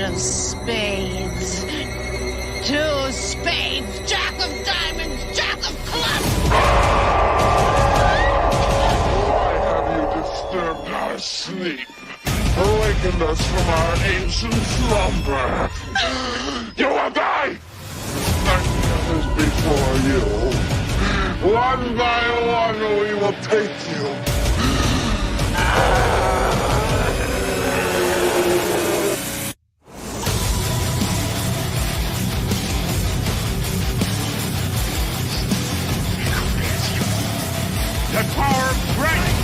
of spades. Two spades, jack of diamonds, jack of clubs. Why have you disturbed our sleep? Awakened us from our ancient slumber. You will die! Like the others before you. One by one we will take you. The power of Christ!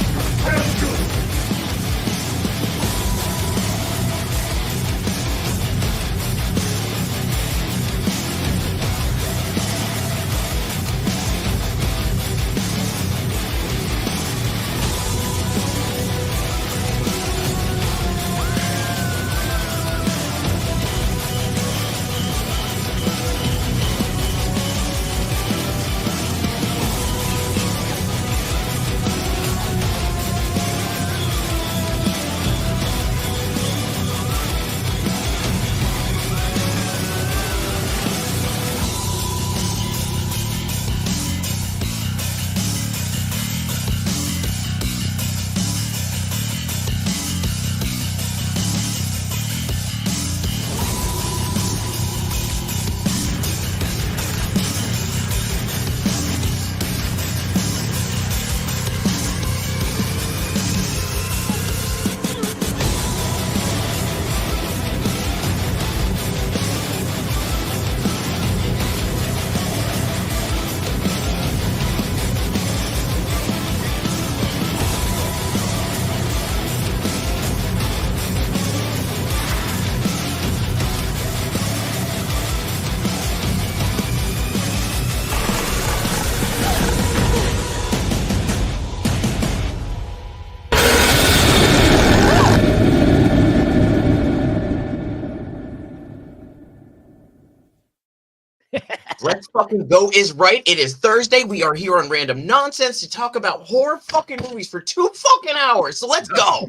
Let's fucking go is right. It is Thursday. We are here on Random Nonsense to talk about horror fucking movies for 2 fucking hours. So let's go.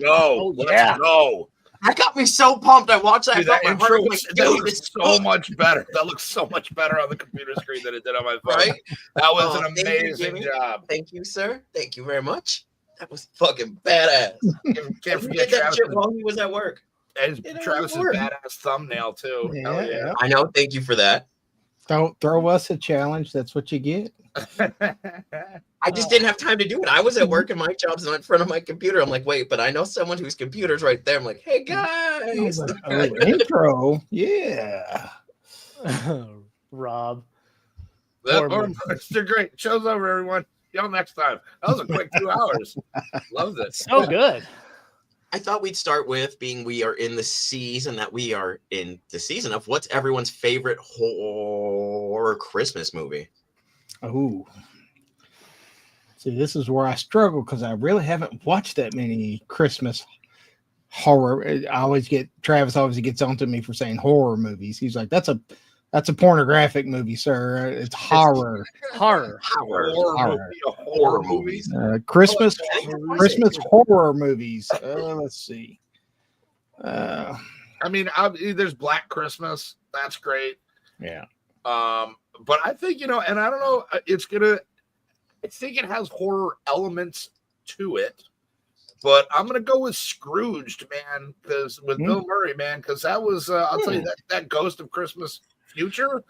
Let's go. That got me so pumped. I watched that. Dude, I felt that my heart intro was like, that dude, looks it's so good. much better. That looks so much better on the computer screen than it did on my phone. Right? That was Oh, an thank you, amazing Jimmy. job. Thank you, sir. Thank you very much. That was fucking badass. Can't He forget did that Travis. shit while he was at work. Travis's work. badass thumbnail too. Yeah, Hell yeah. I know. Thank you for that. Don't throw us a challenge. That's what you get. I just didn't have time to do it. I was at work and my job's not in front of my computer. I'm like, wait, but I know someone whose computer's right there. I'm like, hey I was guys. like, oh, intro. Yeah. Rob. They're great. Show's over, everyone. Y'all next time. That was a quick 2 hours. Loved it. So good. I thought we'd start with being we are in the season that we are in the season of what's everyone's favorite horror Christmas movie. Oh. See, this is where I struggle because I really haven't watched that many Christmas horror. Travis always gets onto me for saying horror movies. He's like, that's a pornographic movie, sir. It's horror. Horror. Horror movies. Christmas horror movies. Let's see. I mean, there's Black Christmas. That's great. Yeah. But I think, and I don't know, I think it has horror elements to it. But I'm gonna go with Scrooged, man, because with Bill Murray, man, because that was I'll tell you that Ghost of Christmas Future,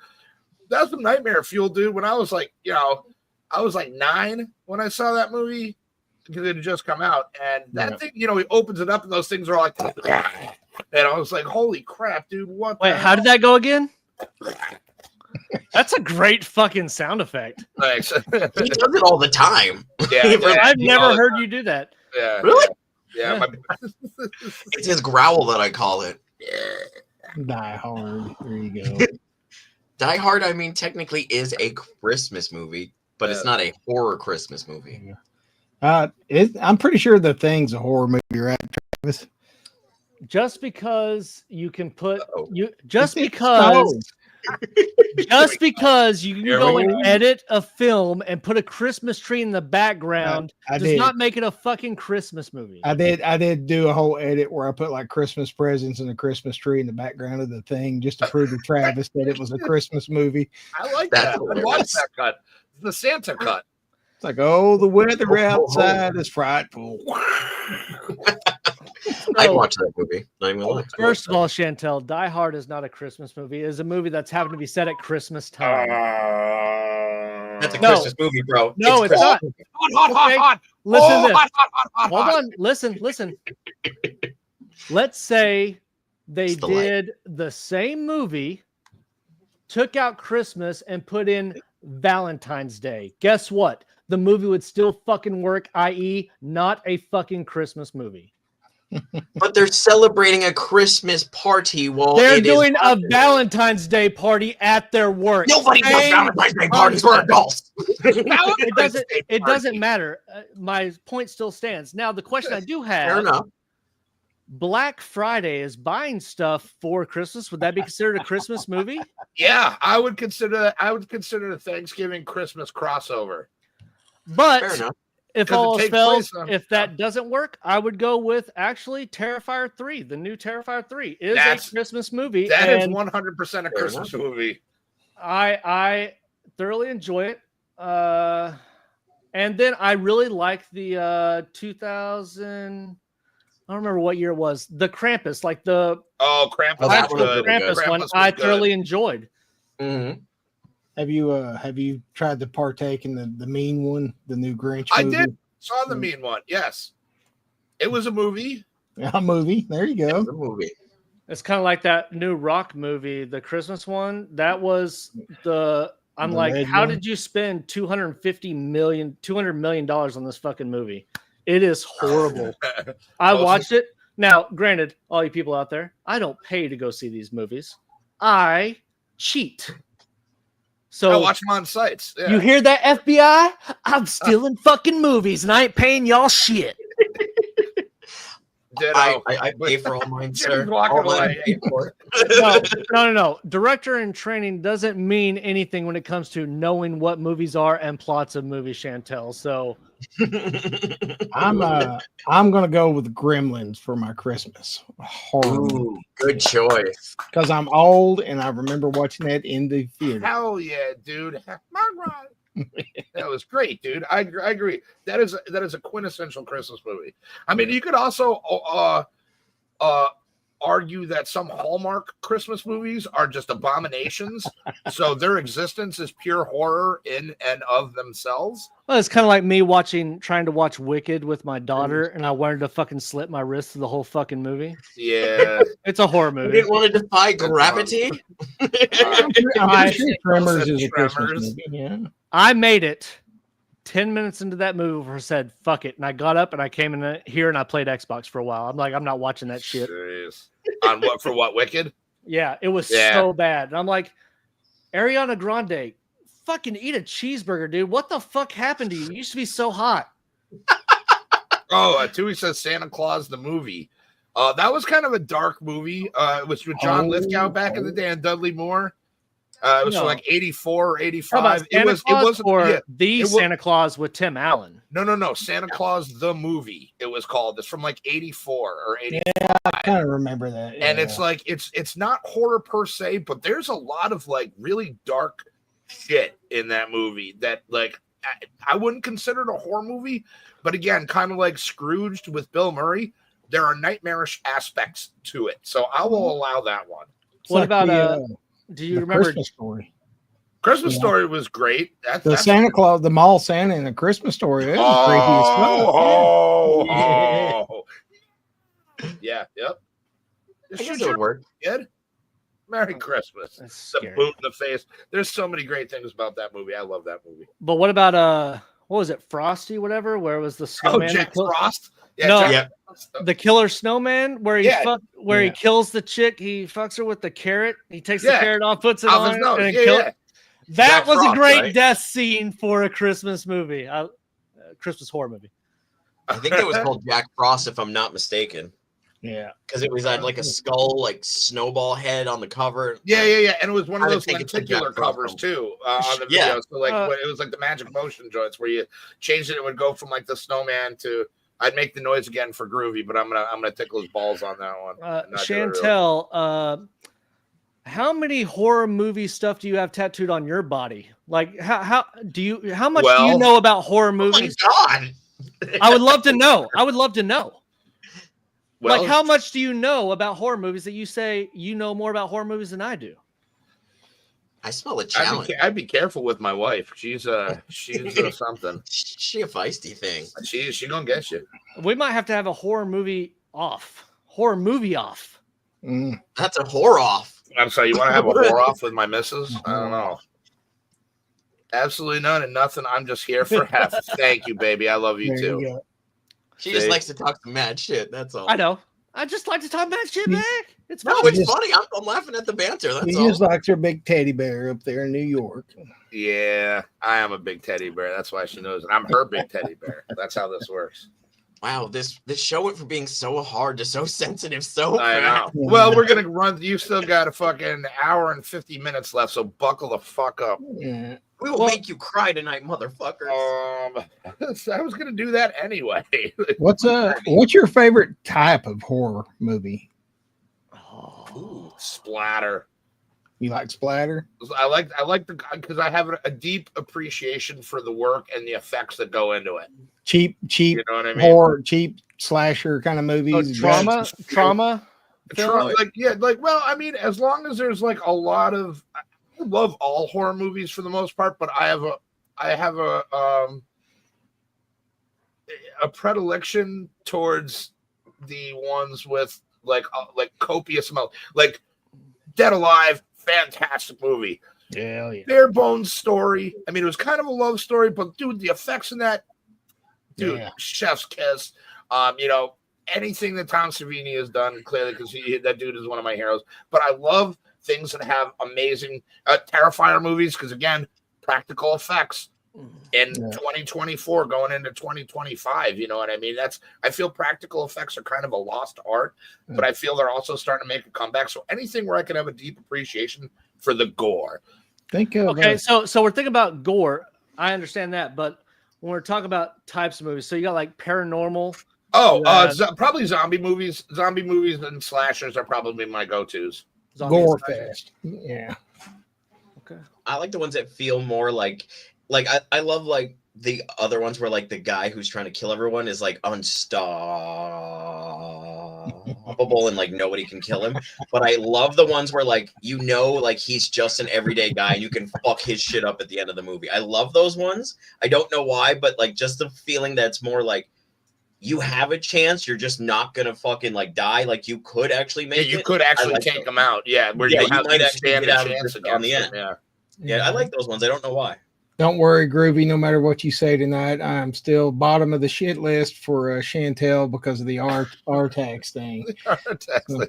that's some nightmare fuel, dude. When I was like, I was like 9 when I saw that movie because it had just come out, and that thing, he opens it up and those things are like, and I was like, holy crap, dude! Wait, how did that go again? That's a great fucking sound effect. Thanks. He does it all the time. Yeah, I've never heard you do that. Yeah. Really? Yeah. It's his growl that I call it. Die Hard. There you go. Die Hard, I mean, technically is a Christmas movie, but it's not a horror Christmas movie. I'm pretty sure The Thing's a horror movie, right, Travis? Just because you can put Uh-oh. because Just because you can Here go we and go. edit a film and put a Christmas tree in the background I does did. not make it a fucking Christmas movie. I did do a whole edit where I put like Christmas presents and a Christmas tree in the background of the thing just to prove to Travis that it was a Christmas movie. I like That's that. I hilarious. watched that cut. The Santa cut. It's like, oh, the weather outside is frightful. I'd So, watch that movie. Not even gonna lie. first of all, Chantel, Die Hard is not a Christmas movie. It is a movie that's happened to be set at Christmas time. That's a No. Christmas movie, bro. No, it's Christmas. not. Hot. Okay. Listen to this. Hot. Hold on. Listen. Let's say they It's the light. did the same movie, took out Christmas and put in Valentine's Day. Guess what? The movie would still fucking work, i.e., not a fucking Christmas movie. But they're celebrating a Christmas party while They're it is doing a holiday. Valentine's Day party at their work. Nobody does Same Valentine's Day parties for adults. It doesn't matter. My point still stands. Now, the question I do Fair have: enough. Black Friday is buying stuff for Christmas. Would that be considered a Christmas movie? Yeah, I would consider the Thanksgiving Christmas crossover. But Fair enough. if 'Cause it all else takes fails, place on- if that doesn't work, I would go with actually Terrifier 3. The new Terrifier 3 is That's- a Christmas movie. That is and 100% a Fair Christmas movie. I thoroughly enjoy it. And then I really like the 2000. I don't remember what year it was. The Krampus, like the Oh, Krampus. Oh, that actual one was good. really Krampus good. one, Krampus was I good. thoroughly enjoyed. Mhm. Have you tried to partake in the mean one, the new Grinch I movie? did. Saw the mean one. Yes. It was a movie. A movie. There you go. The movie. It's kind of like that new rock movie, the Christmas one. That was I'm The like, red how one? did you spend $200 million on this fucking movie? It is horrible. I Well, watched it. Now, granted, all you people out there, I don't pay to go see these movies. I cheat. I So watched them on sites. Yeah. you hear that, FBI? I'm stealing fucking movies and I ain't paying y'all shit. Ditto. I pay for all mine, Jim's sir. walking All mine away. I pay for. No. Director in training doesn't mean anything when it comes to knowing what movies are and plots of movies, Chantel. So I'm gonna go with Gremlins for my Christmas horror Ooh, good choice. because I'm old and I remember watching that in the theater. Hell yeah, dude. That was great, dude. I agree. That is a quintessential Christmas movie. I mean, you could also argue that some Hallmark Christmas movies are just abominations. So their existence is pure horror in and of themselves. well, it's kind of like me trying to watch Wicked with my daughter, and I wanted to fucking slit my wrist through the whole fucking movie. Yeah. It's a horror You movie. didn't want to defy gravity? I'm pretty sure Tremors is a Tremors. Christmas movie. Yeah. I made it 10 minutes into that movie where I said, fuck it. And I got up and I came in here and I played Xbox for a while. I'm like, I'm not watching that shit. Jeez. On what for what Wicked? Yeah, it was Yeah. so bad. And I'm like, Ariana Grande, fucking eat a cheeseburger, dude. What the fuck happened to you? You used to be so hot. Oh, Tui says Santa Claus the movie. That was kind of a dark movie. It was with John Lithgow back in the day and Dudley Moore. It was No. from like 84 or How 85. about Santa Claus wasn't or yeah. the it wa- Santa Claus with Tim Allen? No. Santa Claus the movie. It was called. It's from like 84 or 85. I kind of remember that. And yeah. it's like it's not horror per se, but there's a lot of like really dark shit in that movie that like I wouldn't consider it a horror movie, but again, kind of like Scrooged with Bill Murray, there are nightmarish aspects to it. So I will allow that one. It's What like about the, do you the remember Christmas Story? Christmas Yeah. Story was great. The Santa Claus, the mall Santa in the Christmas Story. That was creepy as fuck. Oh, yeah, yep. I Shoot guess it your would work. kid. Merry Christmas. That's The scary. boot in the face. There's so many great things about that movie. I love that movie. But what about what was it, Frosty, whatever, where it was the Oh, snowman? that Jack killed- Frost. Yeah, No. Jack Yeah. Frost. the killer snowman where he Yeah. he Yeah. kills the chick, he fucks her with the carrot, he takes the Yeah. carrot off, puts it Off on his nose. and then Yeah, kills. yeah. That Jack was a Frost, great right? death scene for a Christmas movie. Christmas horror movie. I think it was called Jack Frost, if I'm not mistaken. Yeah. because it was had like a skull, like snowball head on the cover. Yeah, and it was one of I those think it's a lenticular Jack Frost covers film. too on the Yeah. video. So like, Uh, it was like the magic motion joints where you changed it. It would go from like the snowman to. I'd make the noise again for Groovy, but I'm gonna tickle his balls on that one. and not do it real. Chantel, how many horror movie stuff do you have tattooed on your body? Like how much do you Well- know about horror Oh my movies? god! I would love to know. I would love to know. Well, Like how much do you know about horror movies that you say you know more about horror movies than I do? I smell a challenge. I'd be careful with my wife. She's something. She a feisty thing. She gonna get you. We might have to have a horror movie off. Horror movie off. Mm. That's a whore off. I'm sorry. You want to have a whore off with my missus? I don't know. Absolutely none and nothing. I'm just here for half. Thank you, baby. I love you There too. you go. She just See? likes to talk some mad shit. That's all. I know. I just like to talk about shit back. It's No, fun. it's Just- funny. I'm laughing at the banter. That's He all. just likes her big teddy bear up there in New York. Yeah, I am a big teddy bear. That's why she knows it. I'm her big teddy bear. That's how this works. Wow, this show went from being so hard to so sensitive so I fast. know. Well, we're gonna run. You still got a fucking hour and 50 minutes left, so buckle the fuck up. Yeah. We will make you cry tonight, motherfuckers. I was gonna do that anyway. What's your favorite type of horror movie? Oh. Splatter. You like splatter? I like because I have a deep appreciation for the work and the effects that go into it. Cheap You know what I mean? horror, cheap slasher kind of movies. Trauma. Well, I mean, as long as there's like a lot of, I love all horror movies for the most part, but I have a predilection towards the ones with like copious amount, like Dead Alive, fantastic movie. Yeah, yeah. Bare bones story. I mean, it was kind of a love story, but dude, the effects in that, dude, Yeah. chef's kiss. Anything that Tom Savini has done, clearly, because that dude is one of my heroes. But I love things that have amazing Terrifier movies, because again, practical effects in 2024 going into 2025. You know what I mean? I feel practical effects are kind of a lost art, but I feel they're also starting to make a comeback. So anything where I can have a deep appreciation for the gore. Think of Okay, so we're thinking about gore. I understand that, but when we're talking about types of movies, so you got like paranormal. Probably zombie movies. Zombie movies and slashers are probably my go-tos. Gore Fest. Yeah. Okay. I like the ones that feel more like I love like the other ones where like the guy who's trying to kill everyone is like unstoppable and like nobody can kill him. But I love the ones where like like he's just an everyday guy and you can fuck his shit up at the end of the movie. I love those ones. I don't know why, but like just the feeling that's more like you have a chance, you're just not gonna fucking like die. Like you could actually make you it. could actually like take them out. Yeah, where Yeah, you you might actually stand get a out of chance this on the against end. them. Yeah, I like those ones. I don't know why. Don't worry, Groovy. No matter what you say tonight, I'm still bottom of the shit list for Chantel because of the R-Tax thing.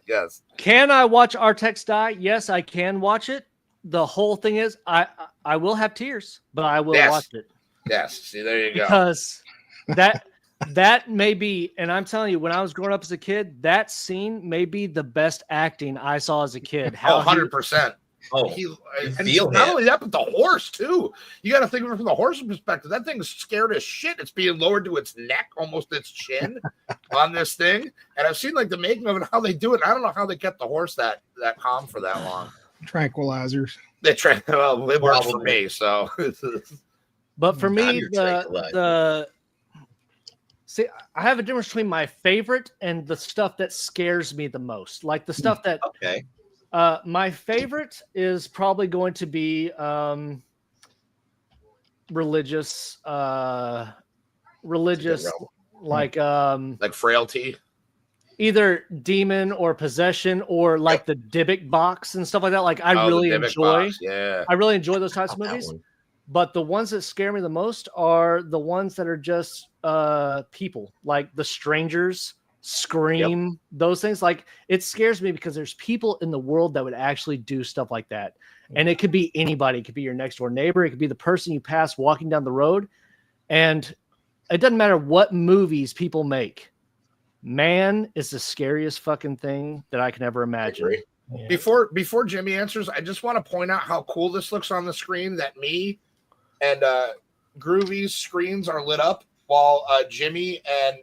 Yes. Can I watch Artex die? Yes, I can watch it. The whole thing is, I will have tears, but I will watch it. Yes. See, there you go. Because that may be, and I'm telling you, when I was growing up as a kid, that scene may be the best acting I saw as a kid. Oh, 100%. Oh, And feel not it. only that, but the horse too. You got to think of it from the horse's perspective. That thing's scared as shit. It's being lowered to its neck, almost its chin, on this thing. And I've seen like the making of it, how they do it. I don't know how they kept the horse that calm for that long. Tranquilizers. They try. Well, it works for me. So, But for I'm me, your tranquilizer. see, I have a difference between my favorite and the stuff that scares me the most. Like the stuff that Okay. my favorite is probably going to be religious, like like frailty. either demon or possession or like the Dybbuk box and stuff like that. Like I Oh, the really Dybbuk enjoy. box, yeah. I really enjoy those types of Not that movies. one. But the ones that scare me the most are the ones that are just people, like The Strangers, Scream, those things. Like it scares me because there's people in the world that would actually do stuff like that. And it could be anybody. It could be your next door neighbor. It could be the person you pass walking down the road. And it doesn't matter what movies people make. Man is the scariest fucking thing that I can ever I imagine. agree. Yeah. Before Jimmy answers, I just want to point out how cool this looks on the screen. That me and Groovy's screens are lit up while Jimmy and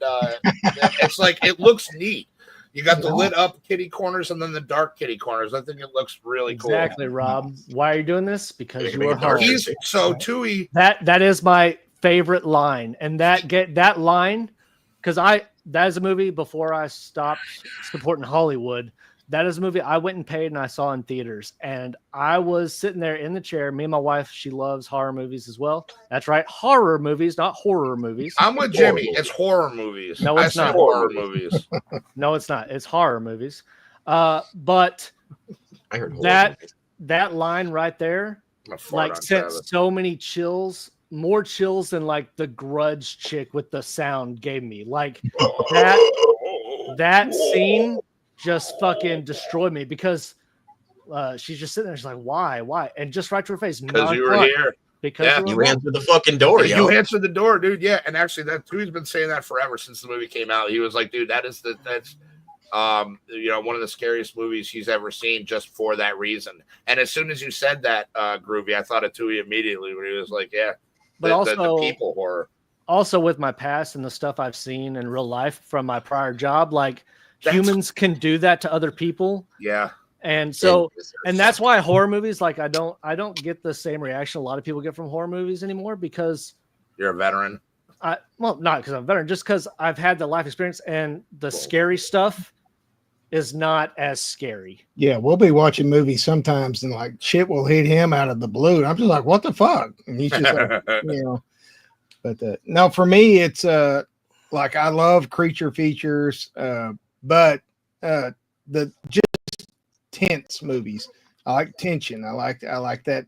it's like it looks neat. You got the lit up kitty corners and then the dark kitty corners. I think it looks really Exactly, Rob. Why are you doing this? Because you Make are it dark. home. cool. So Tui, That is my favorite line, and that line, because that is a movie before I stopped supporting Hollywood. That is a movie I went and paid and I saw in theaters, and I was sitting there in the chair. Me and my wife, she loves horror movies as well. That's right, horror movies, not horror movies. I'm with Jimmy. It's horror movies. No, it's I say not. horror movies. No, it's not. It's horror movies. But I heard horror movies. that line right there, I'm gonna fart like on sent Travis. so many chills, more chills than like the Grudge chick with the sound gave me. Like that scene just fucking destroyed me because she's just sitting there. She's like, why? And just right to her face. Because you were nonchalant, here. Because Yeah. you You were here. answered the fucking door, yo. You answered the door, dude. Yeah, and actually, that Tui's been saying that forever since the movie came out. He was like, "Dude, that's one of the scariest movies he's ever seen, just for that reason." And as soon as you said that, Groovy, I thought of Tui immediately when he was like, "Yeah," But the also, people horror. also with my past and the stuff I've seen in real life from my prior job, like That's- humans can do that to other people. Yeah, And so, and that's why horror movies, like I don't get the same reaction a lot of people get from horror movies anymore, because you're a veteran. not because I'm a veteran, just because I've had the life experience, and the scary stuff is not as scary. Yeah, we'll be watching movies sometimes and like shit will hit him out of the blue. And I'm just like, what the fuck? And he's just like, but no, for me, it's like I love creature features, but the just tense movies. I like tension. I like that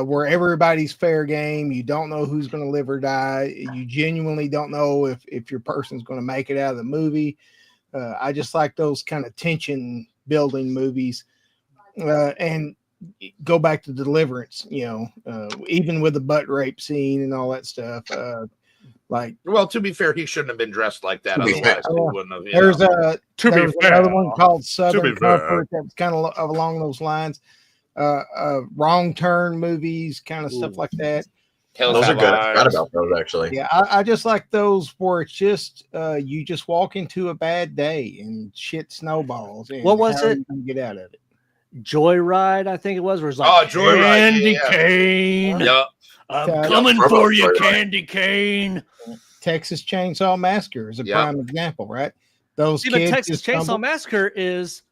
where everybody's fair game. You don't know who's going to live or die. You genuinely don't know if your person's going to make it out of the movie. I just like those kind of tension building movies. And go back to Deliverance, even with the butt rape scene and all that stuff. Well, to be fair, he shouldn't have been dressed like that. To be Otherwise, fair. he wouldn't have. There's To be another one called Southern be fair. Comfort that was kind of along those lines. Wrong Turn movies, kind of stuff like that. Hills Those are Have good. I forgot Eyes. about those, actually. Yeah, I just like those where it's just you just walk into a bad day and shit snowballs. And What was how it? you gonna get out of it? Joyride, I think it was. Where it's like, Oh, Joyride, Candy yeah. cane. Yeah. I'm Yeah. coming Yeah, for you, Joyride. Candy cane. Texas Chainsaw Massacre is a Yeah. prime example, right? Those See, but kids Texas just Chainsaw stumble- Massacre is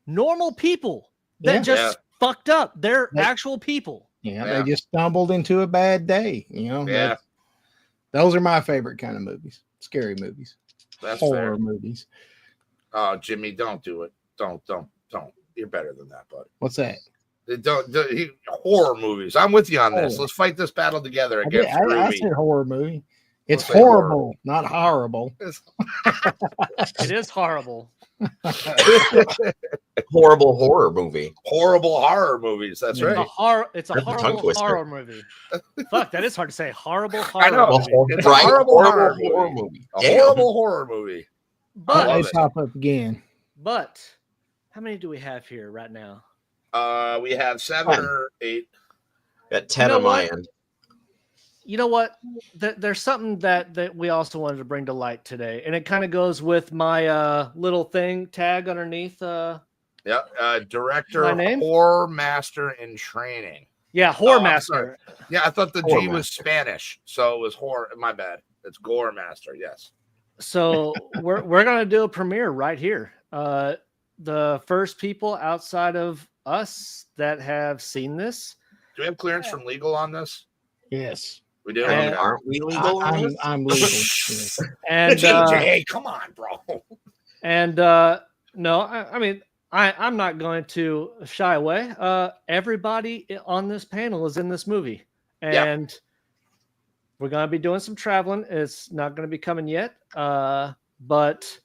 normal people that Yeah. just fucked up. They're They- actual people. Yeah, Yeah. they just stumbled into a bad day. Yeah. Those are my favorite kind of movies. Scary movies, That's horror fair. movies. Oh, Jimmy, don't do it. Don't. You're better than that, bud. What's that? Horror movies. I'm with you on this. Horror. Let's fight this battle together I, did- against I Groovy. said horror movie. It's Let's say horror. horrible, not horrible. It is horrible. Horrible horror movie. Horrible horror movies. That's Yeah. It's a right. horror. It's a That's a tongue horrible twister. horror movie. Fuck, that is hard to say. Horrible I horror know. movie. It's a horrible horror movie. A Damn. horrible horror movie. But love They it. pop up again. But how many do we have here right now? We have 7 or 8. Got 10 You know on my what? end. You know what? There's something that we also wanted to bring to light today, and it kind of goes with my little thing tag underneath. Yeah. Director, My name? horror master in training. Yeah, Horror I'm Master. Yeah, I thought the Gore G was Master. Spanish, so it was horror. My bad. It's Gore Master. Yes. So we're gonna do a premiere right here. The first people outside of us that have seen this. Do we have clearance from legal on this? Yes, We do. And- Okay. Aren't we legal on this? I'm legal. Yes. And TJ, come on, bro. and no, I mean I'm not going to shy away. Everybody on this panel is in this movie, and we're gonna be doing some traveling. It's not gonna be coming yet, but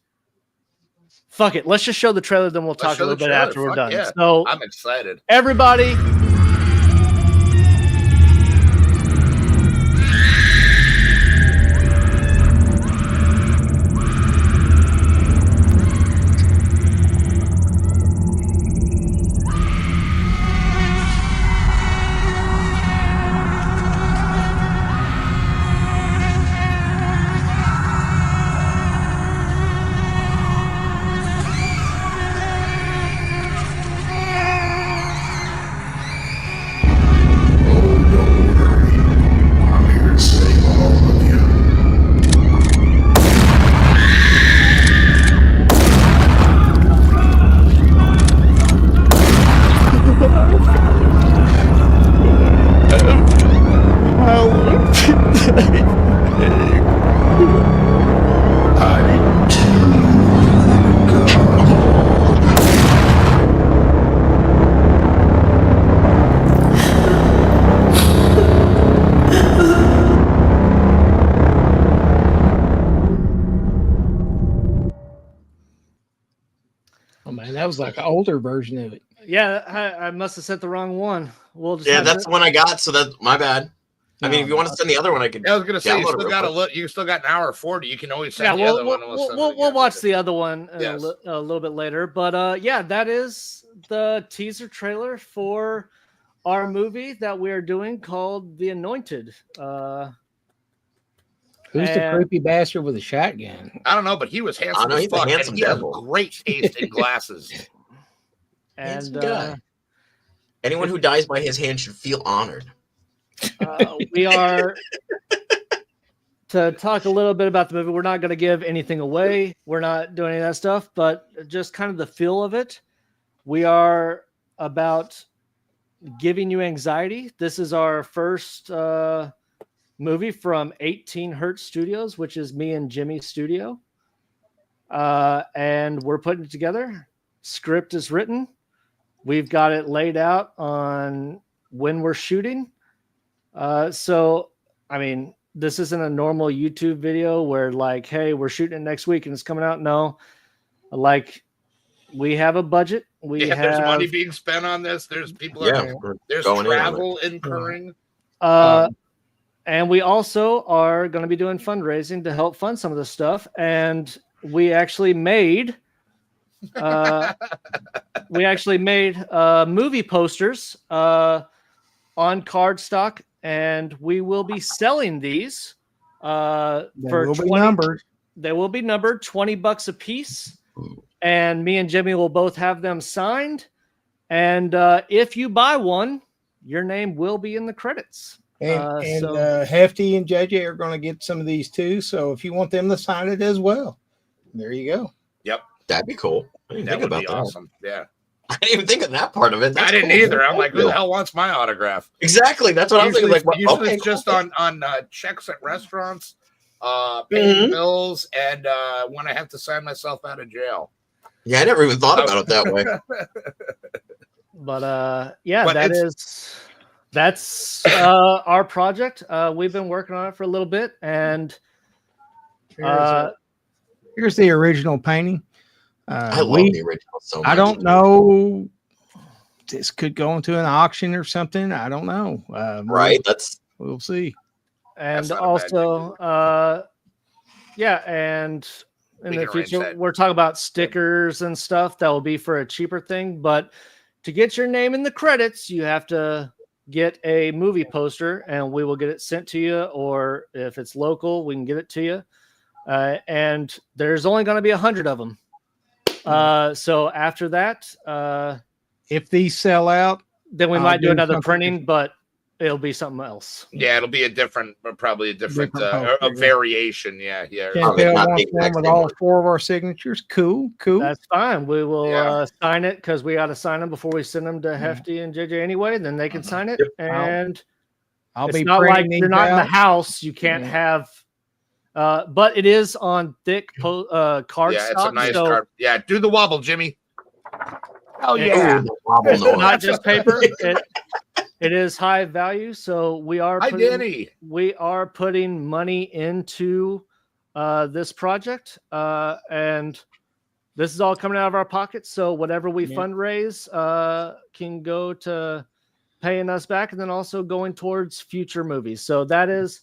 fuck it. Let's just show the trailer, then we'll talk a show little the bit trailer. after we're Fuck done. yeah. So I'm excited. everybody. man, that was like an older version of it. Yeah, I must have sent the wrong one. We'll just Yeah, have that's to- the one I got. So that's my bad. I mean, if you want to send the other one, I could. I was gonna say you download it still real got quick. you still got an hour 40. You can always yeah. send the other one. And We'll watch the other one Yes. a little bit later. But yeah, that is the teaser trailer for our movie that we are doing called The Anointed. Who's the and- creepy bastard with a shotgun? I don't know, but he was handsome know, as he's a fuck, handsome and he has devil. great taste in glasses. Handsome And guy. Anyone who dies by his hand should feel honored. we are to talk a little bit about the movie. We're not going to give anything away. We're not doing any of that stuff, but just kind of the feel of it. We are about giving you anxiety. This is our first movie from 18 Hertz Studios, which is me and Jimmy's studio. And we're putting it together. Script is written. We've got it laid out on when we're shooting. So, I mean, this isn't a normal YouTube video where like, hey, we're shooting it next week and it's coming out. No, like we have a budget. There's money being spent on this. There's people. There's going in on travel incurring. And we also are going to be doing fundraising to help fund some of this stuff. And we actually made movie posters on cardstock, and we will be selling these for $20. They will be numbered $20 a piece, and me and Jimmy will both have them signed. And if you buy one, your name will be in the credits. And Hefty and JJ are going to get some of these too. So if you want them to sign it as well, there you go. Yep, that'd be cool. I didn't think about that. Awesome. Yeah, I didn't even think of that part of it. I didn't either. I'm like, who the hell wants my autograph? Exactly. That's what I was thinking. Like, usually it's just on checks at restaurants, paying bills, and when I have to sign myself out of jail. Yeah, I never even thought about it that way. But that's our project. We've been working on it for a little bit, and here's the original painting. I love the original so much. I don't know. This could go into an auction or something. I don't know. Right? We'll see. And also, and in the future, we're talking about stickers and stuff that will be for a cheaper thing. But to get your name in the credits, you have to get a movie poster, and we will get it sent to you. Or if it's local, we can get it to you. And there's only going to be 100 of them. So after that, if these sell out, then we might do another printing, but it'll be something else. Yeah, it'll be probably a different a variation. Yeah. One with all 4 of our signatures. Cool. That's fine. We will sign it because we got to sign them before we send them to Hefty and JJ anyway. Then they can sign it, and I'll it's be not like you're not in the out. house. You can't have. But it is on thick cardstock. Yeah, it's a nice card. Yeah, do the wobble, Jimmy. Oh yeah, not just paper. It is high value, so we are putting money into this project, and this is all coming out of our pockets. So whatever we fundraise can go to paying us back, and then also going towards future movies. So that is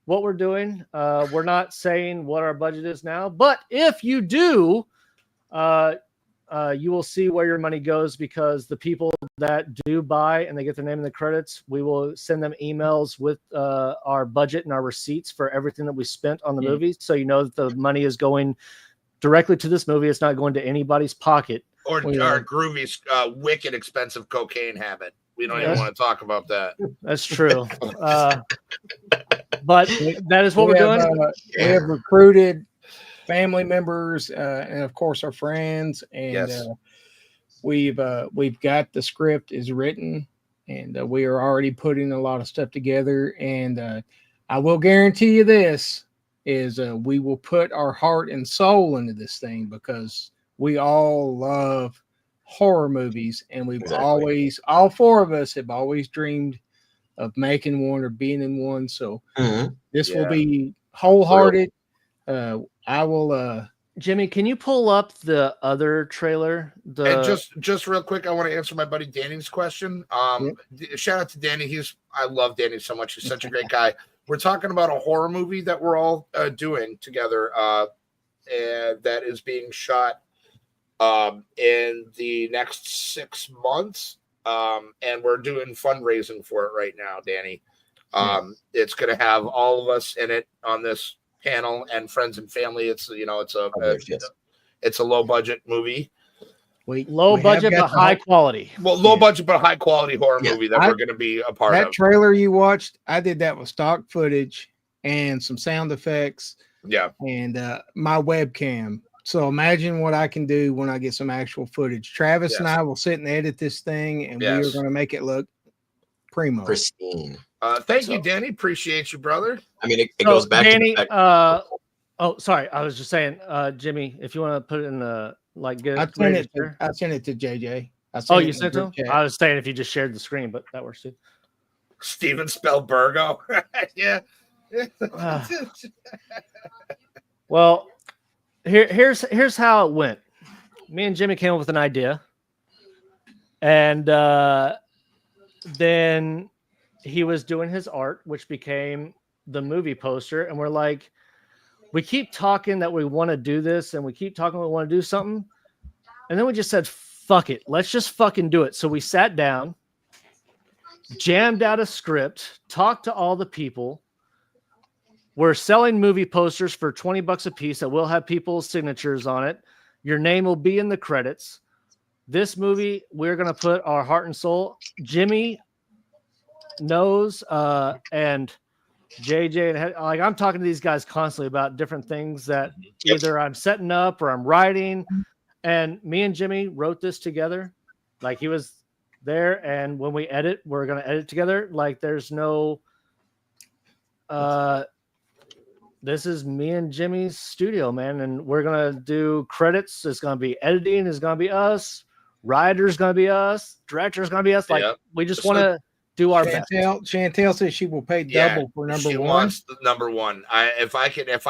what we're doing. We're not saying what our budget is now, but if you do, you will see where your money goes, because the people that do buy and they get their name in the credits, we will send them emails with our budget and our receipts for everything that we spent on the movie. So you know that the money is going directly to this movie. It's not going to anybody's pocket. Or Groovy's wicked expensive cocaine habit. We don't even want to talk about that. That's true. But that is what we're doing. We have recruited family members and of course our friends, and we've got the script is written, and we are already putting a lot of stuff together, and I will guarantee you this is we will put our heart and soul into this thing, because we all love horror movies, and we've always, all 4 of us have always dreamed of making one or being in one. So this will be wholehearted. I will Jimmy, can you pull up the other trailer? And just real quick, I want to answer my buddy Danny's question. Shout out to Danny. I love Danny so much. He's such a great guy. We're talking about a horror movie that we're all doing together, and that is being shot in the next 6 months. And we're doing fundraising for it right now, Danny. It's going to have all of us in it on this panel and friends and family. It's a low budget movie. Low budget but high quality. Well, low budget but high quality horror movie that we're going to be a part of. That trailer you watched, I did that with stock footage and some sound effects. Yeah. And my webcam. So imagine what I can do when I get some actual footage. Travis and I will sit and edit this thing, and we are going to make it look pristine. Thank you, Danny. Appreciate you, brother. I mean, it goes back Danny, to the oh, sorry. I was just saying, Jimmy, if you want to put it in the good. I sent it to JJ. You sent it to him? I was saying if you just shared the screen, but that works too. Steven Spielbergo. Yeah. Well, here's how it went. Me and Jimmy came up with an idea, and then he was doing his art, which became the movie poster. And we're like, we keep talking that we want to do this, and we keep talking we want to do something, and then we just said, "Fuck it, let's just fucking do it." So we sat down, jammed out a script, talked to all the people. We're selling movie posters for $20 a piece that will have people's signatures on it. Your name will be in the credits. This movie, we're going to put our heart and soul. Jimmy knows, and JJ, and like I'm talking to these guys constantly about different things that either I'm setting up or I'm writing. And me and Jimmy wrote this together. Like he was there, and when we edit, we're going to edit together. Like there's no this is me and Jimmy's studio, man, and we're gonna do credits. It's gonna be editing. It's gonna be us. Writer's gonna be us. Director's gonna be us. Like we just want to do our best. Chantel says she will pay double for number one. She wants the number one. If I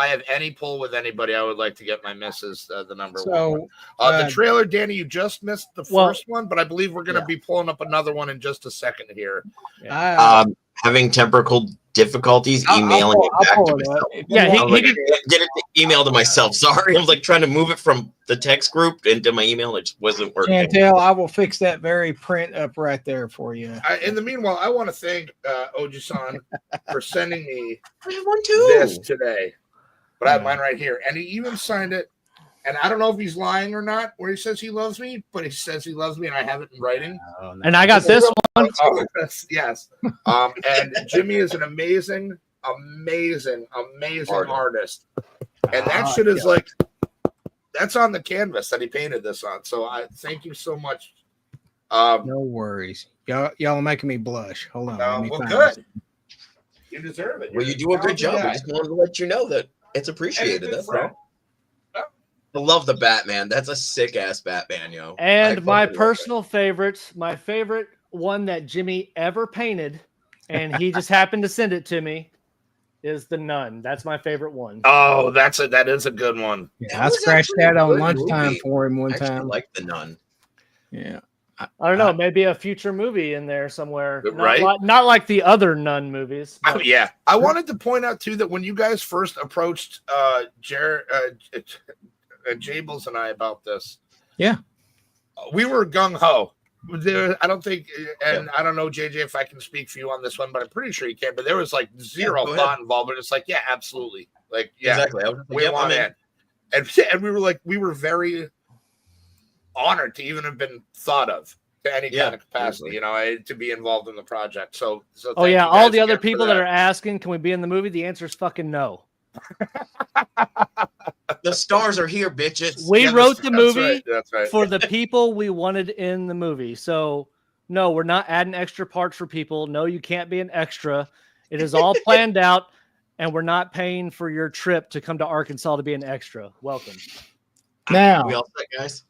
have any pull with anybody, I would like to get my missus the number one. The trailer, Danny, you just missed the first one, but I believe we're gonna be pulling up another one in just a second here. Having temporal difficulties emailing it back to myself. Yeah, he get it to email to myself. Sorry, I was like trying to move it from the text group into my email. It just wasn't working. Chantel, I will fix that very print up right there for you. In the meanwhile, I want to thank Oji-san for sending me I have one too. This today. But I have mine right here, and he even signed it. And I don't know if he's lying or not, where he says he loves me, but he says he loves me, and I have it in writing. Oh, no. And I got this one. Yes. And Jimmy is an amazing artist. And that shit is like, that's on the canvas that he painted this on. So I thank you so much. No worries. Y'all are making me blush. Hold on. Well, good. You deserve it. Well, you do a good job. I just wanted to let you know that it's appreciated. That's all. I love the Batman. That's a sick ass Batman, yo. And my personal favorite, my favorite one that Jimmy ever painted, and he just happened to send it to me, is the Nun. That's my favorite one. Oh, that is a good one. Yeah, I scratched that on lunchtime for him one time. I like the Nun. Yeah. I don't know. Maybe a future movie in there somewhere. Right? Not like the other Nun movies. Oh, yeah. I wanted to point out, too, that when you guys first approached Jables and I about this, we were gung-ho. I don't think, and I don't know, JJ, if I can speak for you on this one, but I'm pretty sure you can. But there was like zero thought involved. But it's like, yeah, absolutely. Like, yeah, exactly. We want it. And we were like, we were very honored to even have been thought of to any kind of capacity, to be involved in the project. So oh yeah, all the other people that are asking, can we be in the movie? The answer is fucking no. The stars are here, bitches. We wrote the movie that's right. for the people we wanted in the movie. So no, we're not adding extra parts for people. No, you can't be an extra. It is all planned out, and we're not paying for your trip to come to Arkansas to be an extra. Welcome. Now, we all set, guys.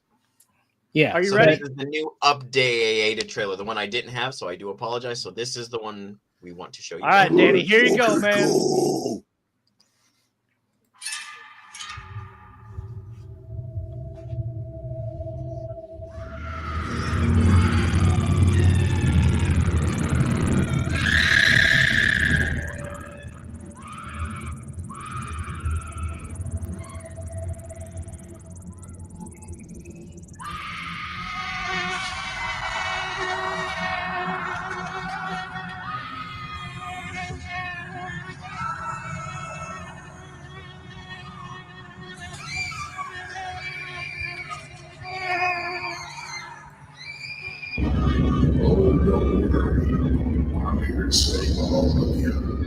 Yeah. Are you ready? This is the new updated trailer, the one I didn't have, so I do apologize. So this is the one we want to show you. All right, Danny, here you go, man. here to save all of you.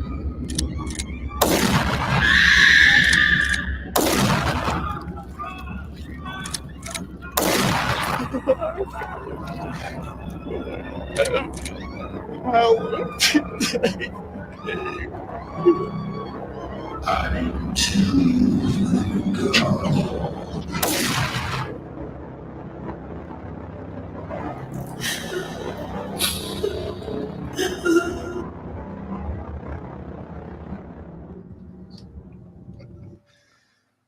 I'm too good.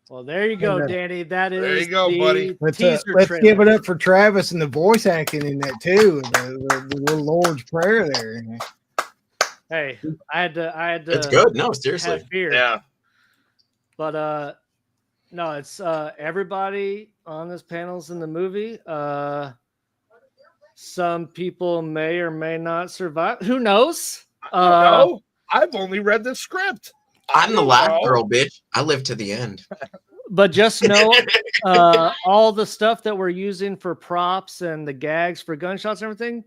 Well, there you go, And, Danny. That is There you go, the buddy. Let's teaser give trailer. it up for Travis and the voice acting in that too. The little Lord's Prayer there. Hey, I had to It's good. No, seriously. have fear. Yeah. But no, it's everybody on this panel's in the movie. Some people may or may not survive. Who knows? No, I've only read the script. I'm the don't last know. girl, bitch. I live to the end. But just know all the stuff that we're using for props and the gags for gunshots and everything,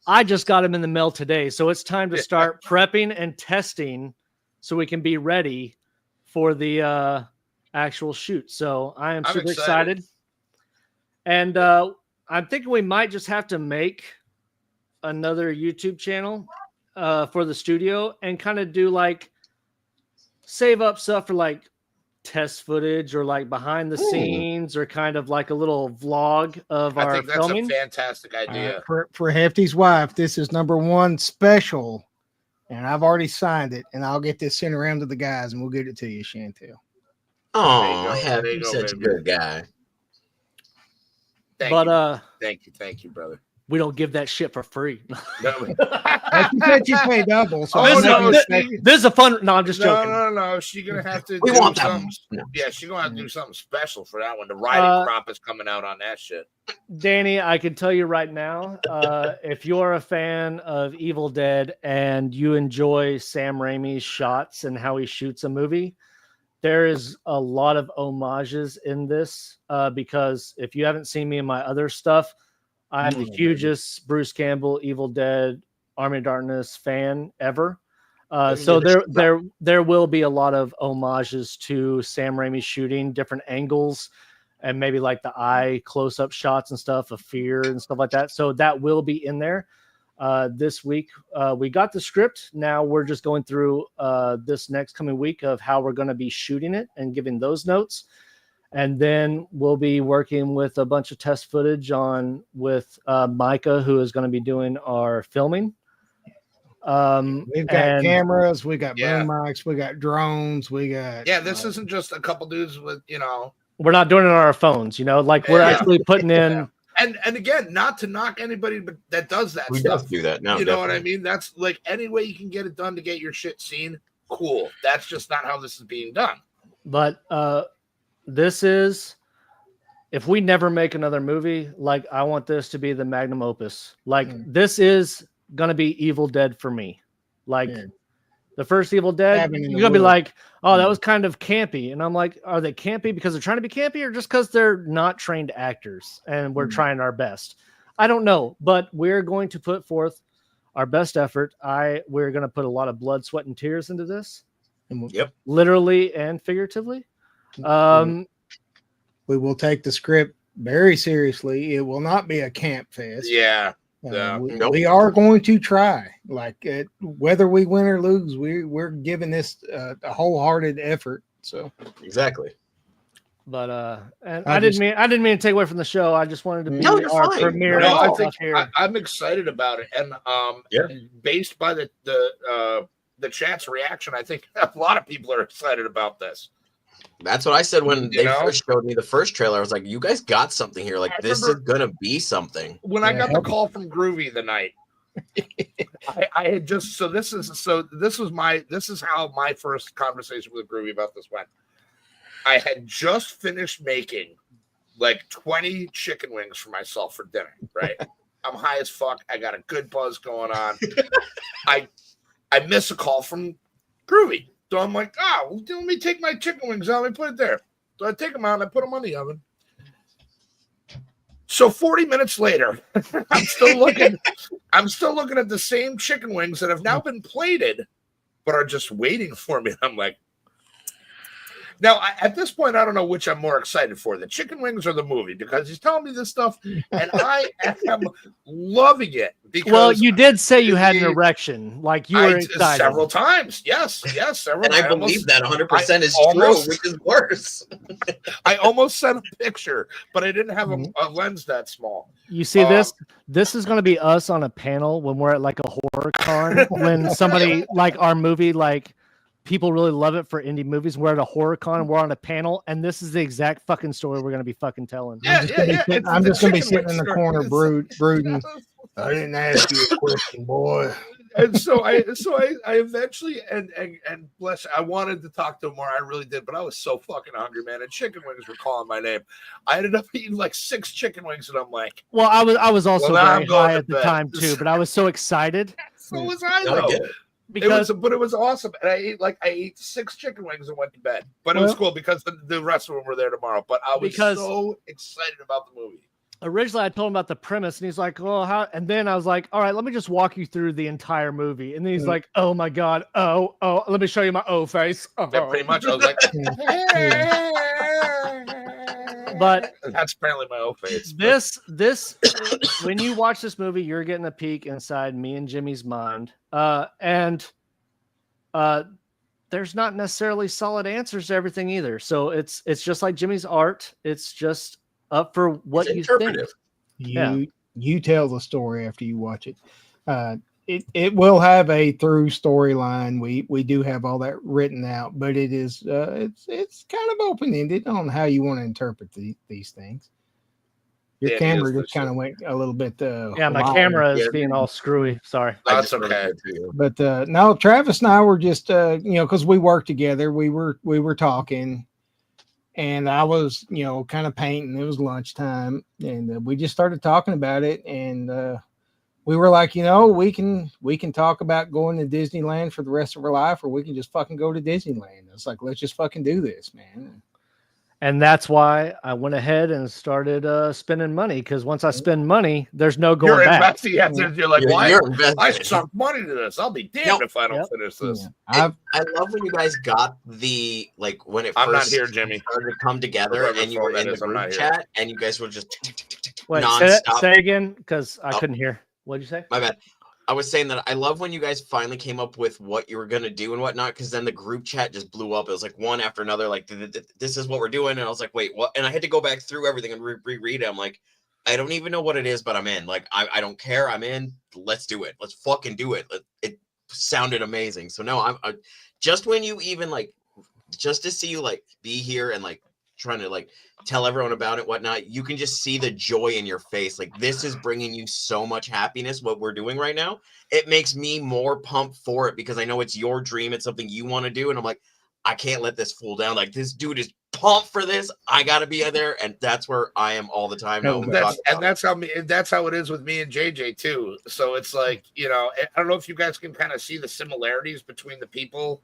I just got them in the mail today. So it's time to start prepping and testing so we can be ready for the actual shoot. So I'm super excited. And I'm thinking we might just have to make another YouTube channel for the studio and kind of do like save up stuff for like test footage or like behind the scenes or kind of like a little vlog of I our think that's filming. a fantastic idea. For Hefty's wife, this is #1 special, and I've already signed it, and I'll get this sent around to the guys, and we'll get it to you, Chantel. Oh, There you you're go, such a baby. good guy. Thank you, brother. We don't give that shit for free. No, You said you pay double, so Oh, I'm not no, mistaken. This is a fun. No, I'm just no, joking. no. She's gonna have to. We do want that. something. No. Yeah, she's gonna have to do something special for that one. The riding crop is coming out on that shit. Danny, I can tell you right now, if you're a fan of Evil Dead and you enjoy Sam Raimi's shots and how he shoots a movie, there is a lot of homages in this because if you haven't seen me in my other stuff, I'm the hugest Bruce Campbell, Evil Dead, Army of Darkness fan ever. So there will be a lot of homages to Sam Raimi's shooting, different angles, and maybe like the eye close-up shots and stuff of fear and stuff like that. So that will be in there. This week, we got the script. Now we're just going through this next coming week of how we're going to be shooting it and giving those notes. And then we'll be working with a bunch of test footage with Micah, who is going to be doing our filming. We've got cameras, we got boom mics, we got drones, we got. Yeah, this isn't just a couple dudes with, We're not doing it on our phones, like we're actually putting in. And again, not to knock anybody but that does that We stuff. just do that now. You know what I mean? That's like any way you can get it done to get your shit seen. Cool. That's just not how this is being done. But this is, if we never make another movie, like I want this to be the magnum opus. Like this is gonna be Evil Dead for me. Like the first Evil Dead, you're gonna be like, oh, that was kind of campy. And I'm like, are they campy because they're trying to be campy or just because they're not trained actors and we're trying our best? I don't know, but we're going to put forth our best effort. We're gonna put a lot of blood, sweat, and tears into this. Yep. Literally and figuratively. We will take the script very seriously. It will not be a camp fest. Yeah. We are going to try. Like whether we win or lose, we're giving this a wholehearted effort. So exactly. But and I didn't mean to take away from the show. I just wanted to be our premiere. No, I think I'm excited about it, and based by the chat's reaction, I think a lot of people are excited about this. That's what I said when they first showed me the first trailer. I was like, you guys got something here. Like, this is going to be something. When I got the call from Groovy the night, I had just, this is how my first conversation with Groovy about this went. I had just finished making like 20 chicken wings for myself for dinner, right? I'm high as fuck. I got a good buzz going on. I miss a call from Groovy. So I'm like, let me take my chicken wings out. Let me put it there. So I take them out and I put them on the oven. So 40 minutes later, I'm still looking at the same chicken wings that have now been plated, but are just waiting for me. I'm like, now at this point, I don't know which I'm more excited for, the chicken wings or the movie, because he's telling me this stuff, and I am loving it. Because Well, you did say you had an erection, like you were excited several times. Yes, several. And I believe that 100% is true, which is worse. I almost sent a picture, but I didn't have a lens that small. You see this? This is going to be us on a panel when we're at like a horror con. When somebody like our movie, like people really love it for indie movies. We're at a horror con, we're on a panel, and this is the exact fucking story we're going to be fucking telling. Yeah, I'm just going to be sitting in the corner brooding. I didn't ask you a question, boy. And so I eventually and bless. I wanted to talk to him more. I really did, but I was so fucking hungry, man. And chicken wings were calling my name. I ended up eating like 6 chicken wings, and I'm like, well, I was also very high at the bed. time too, but I was so excited. So was I though. Because but it was awesome, and I ate 6 chicken wings and went to bed. But it was cool because the rest of them were there tomorrow. But I was so excited about the movie. Originally, I told him about the premise, and he's like, "Well, how?" And then I was like, "All right, let me just walk you through the entire movie." And then he's like, "Oh my god, oh, let me show you my O face." Oh. Yeah, pretty much. I was like, but that's apparently my O face. This, when you watch this movie, you're getting a peek inside me and Jimmy's mind, and there's not necessarily solid answers to everything either. So it's just like Jimmy's art. It's just up for what you think. You tell the story after you watch it. It will have a through storyline. We do have all that written out, but it is it's kind of open ended on how you want to interpret these things. Your camera just kind of went a little bit. My camera is being all screwy. Sorry. That's okay. But no, Travis and I were just because we worked together. We were talking. And I was, kind of painting. It was lunchtime, and we just started talking about it. And we were like, we can talk about going to Disneyland for the rest of our life, or we can just fucking go to Disneyland. It's like, let's just fucking do this, man. And that's why I went ahead and started spending money, because once I spend money, there's no going back. You're like, why? I sunk money to this. I'll be damned if I don't finish this. I love when you guys got the, like, when it I'm first not here, Jimmy. started to come together, and you were in the group chat, and you guys were just Wait, nonstop. say again, because I couldn't hear. What'd you say? My bad. I was saying that I love when you guys finally came up with what you were going to do and whatnot, because then the group chat just blew up. It was like one after another, like, this is what we're doing. And I was like, wait, what? And I had to go back through everything and reread it. I'm like, I don't even know what it is, but I'm in. Like, I don't care. I'm in. Let's do it. Let's fucking do it. It sounded amazing. So no, I'm just when you even like, just to see you like be here and like trying to like tell everyone about it, whatnot, you can just see the joy in your face. Like, this is bringing you so much happiness, what we're doing right now. It makes me more pumped for it, because I know it's your dream. It's something you want to do. And I'm like, I can't let this fool down. Like, this dude is pumped for this. I got to be there. And that's where I am all the time. That's how it is with me and JJ too. So it's like, I don't know if you guys can kind of see the similarities between the people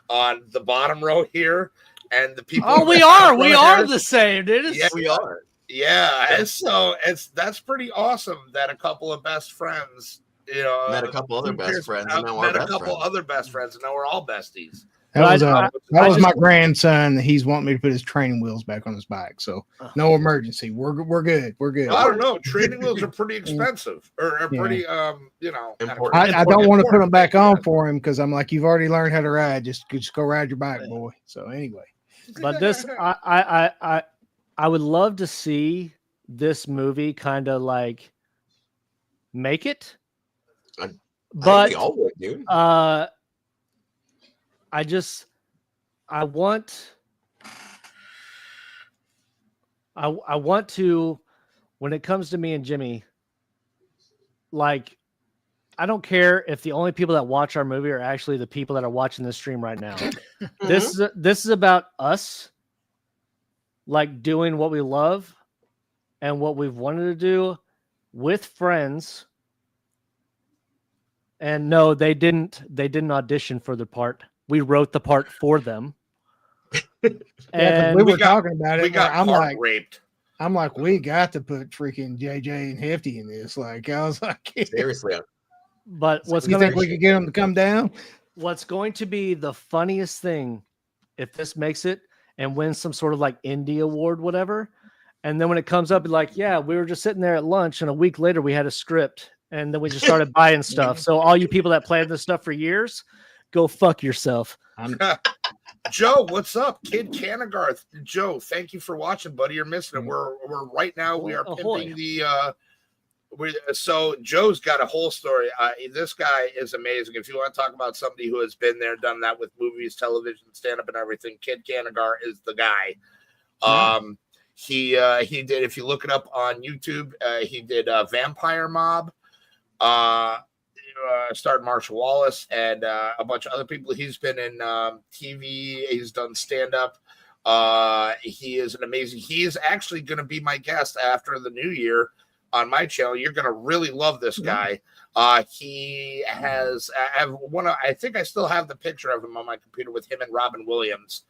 on the bottom row here and the people. Oh, we are the same, dude. Yeah, we are. Yeah. And so that's pretty awesome that a couple of best friends, met a couple other best friends, and now met a couple other best friends, and now we're all besties. That was my grandson. He's wanting me to put his training wheels back on his bike. So no emergency. We're good. We're good. I don't know. Training wheels are pretty expensive, or pretty important. I don't want to put them back on for him, because I'm like, you've already learned how to ride. Just go ride your bike, boy. So anyway. But this, I would love to see this movie kind of like make it. But we all would, dude. I want to, when it comes to me and Jimmy, like, I don't care if the only people that watch our movie are actually the people that are watching this stream right now. This is about us, like, doing what we love and what we've wanted to do with friends. And no, they didn't audition for the part. We wrote the part for them. And we were talking about it. We got I'm like raped. I'm like, we got to put freaking JJ and Hefty in this. Like, I was like, Seriously. But what's you going think we could get them to come down? what's going to be the funniest thing if this makes it and wins some sort of like indie award, whatever. And then when it comes up, like, yeah, we were just sitting there at lunch, and a week later we had a script, and then we just started buying stuff. So all you people that planned this stuff for years, go fuck yourself. Joe, what's up? Kid Canagarth. Joe, thank you for watching, buddy. You're missing it. We're right now. We are pimping the. So Joe's got a whole story. This guy is amazing. If you want to talk about somebody who has been there, done that with movies, television, stand up, and everything, Kid Canagar is the guy. He did. If you look it up on YouTube, he did Vampire Mob. Starred Marshall Wallace and a bunch of other people. He's been in TV. He's done stand up. He is an amazing. He is actually going to be my guest after the new year on my channel. You're going to really love this guy. He has. I think I still have the picture of him on my computer with him and Robin Williams.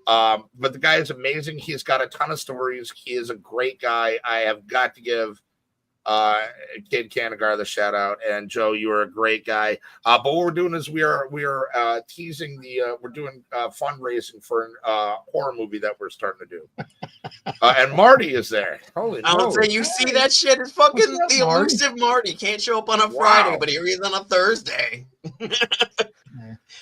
But the guy is amazing. He's got a ton of stories. He is a great guy. I have got to give Kid Canagar the shout out. And Joe, you are a great guy. But what we're doing is we are teasing we're doing fundraising for a horror movie that we're starting to do. And Marty is there. Holy I was saying, you see that shit? It's fucking the elusive Marty. Can't show up on a Friday, but here he is on a Thursday.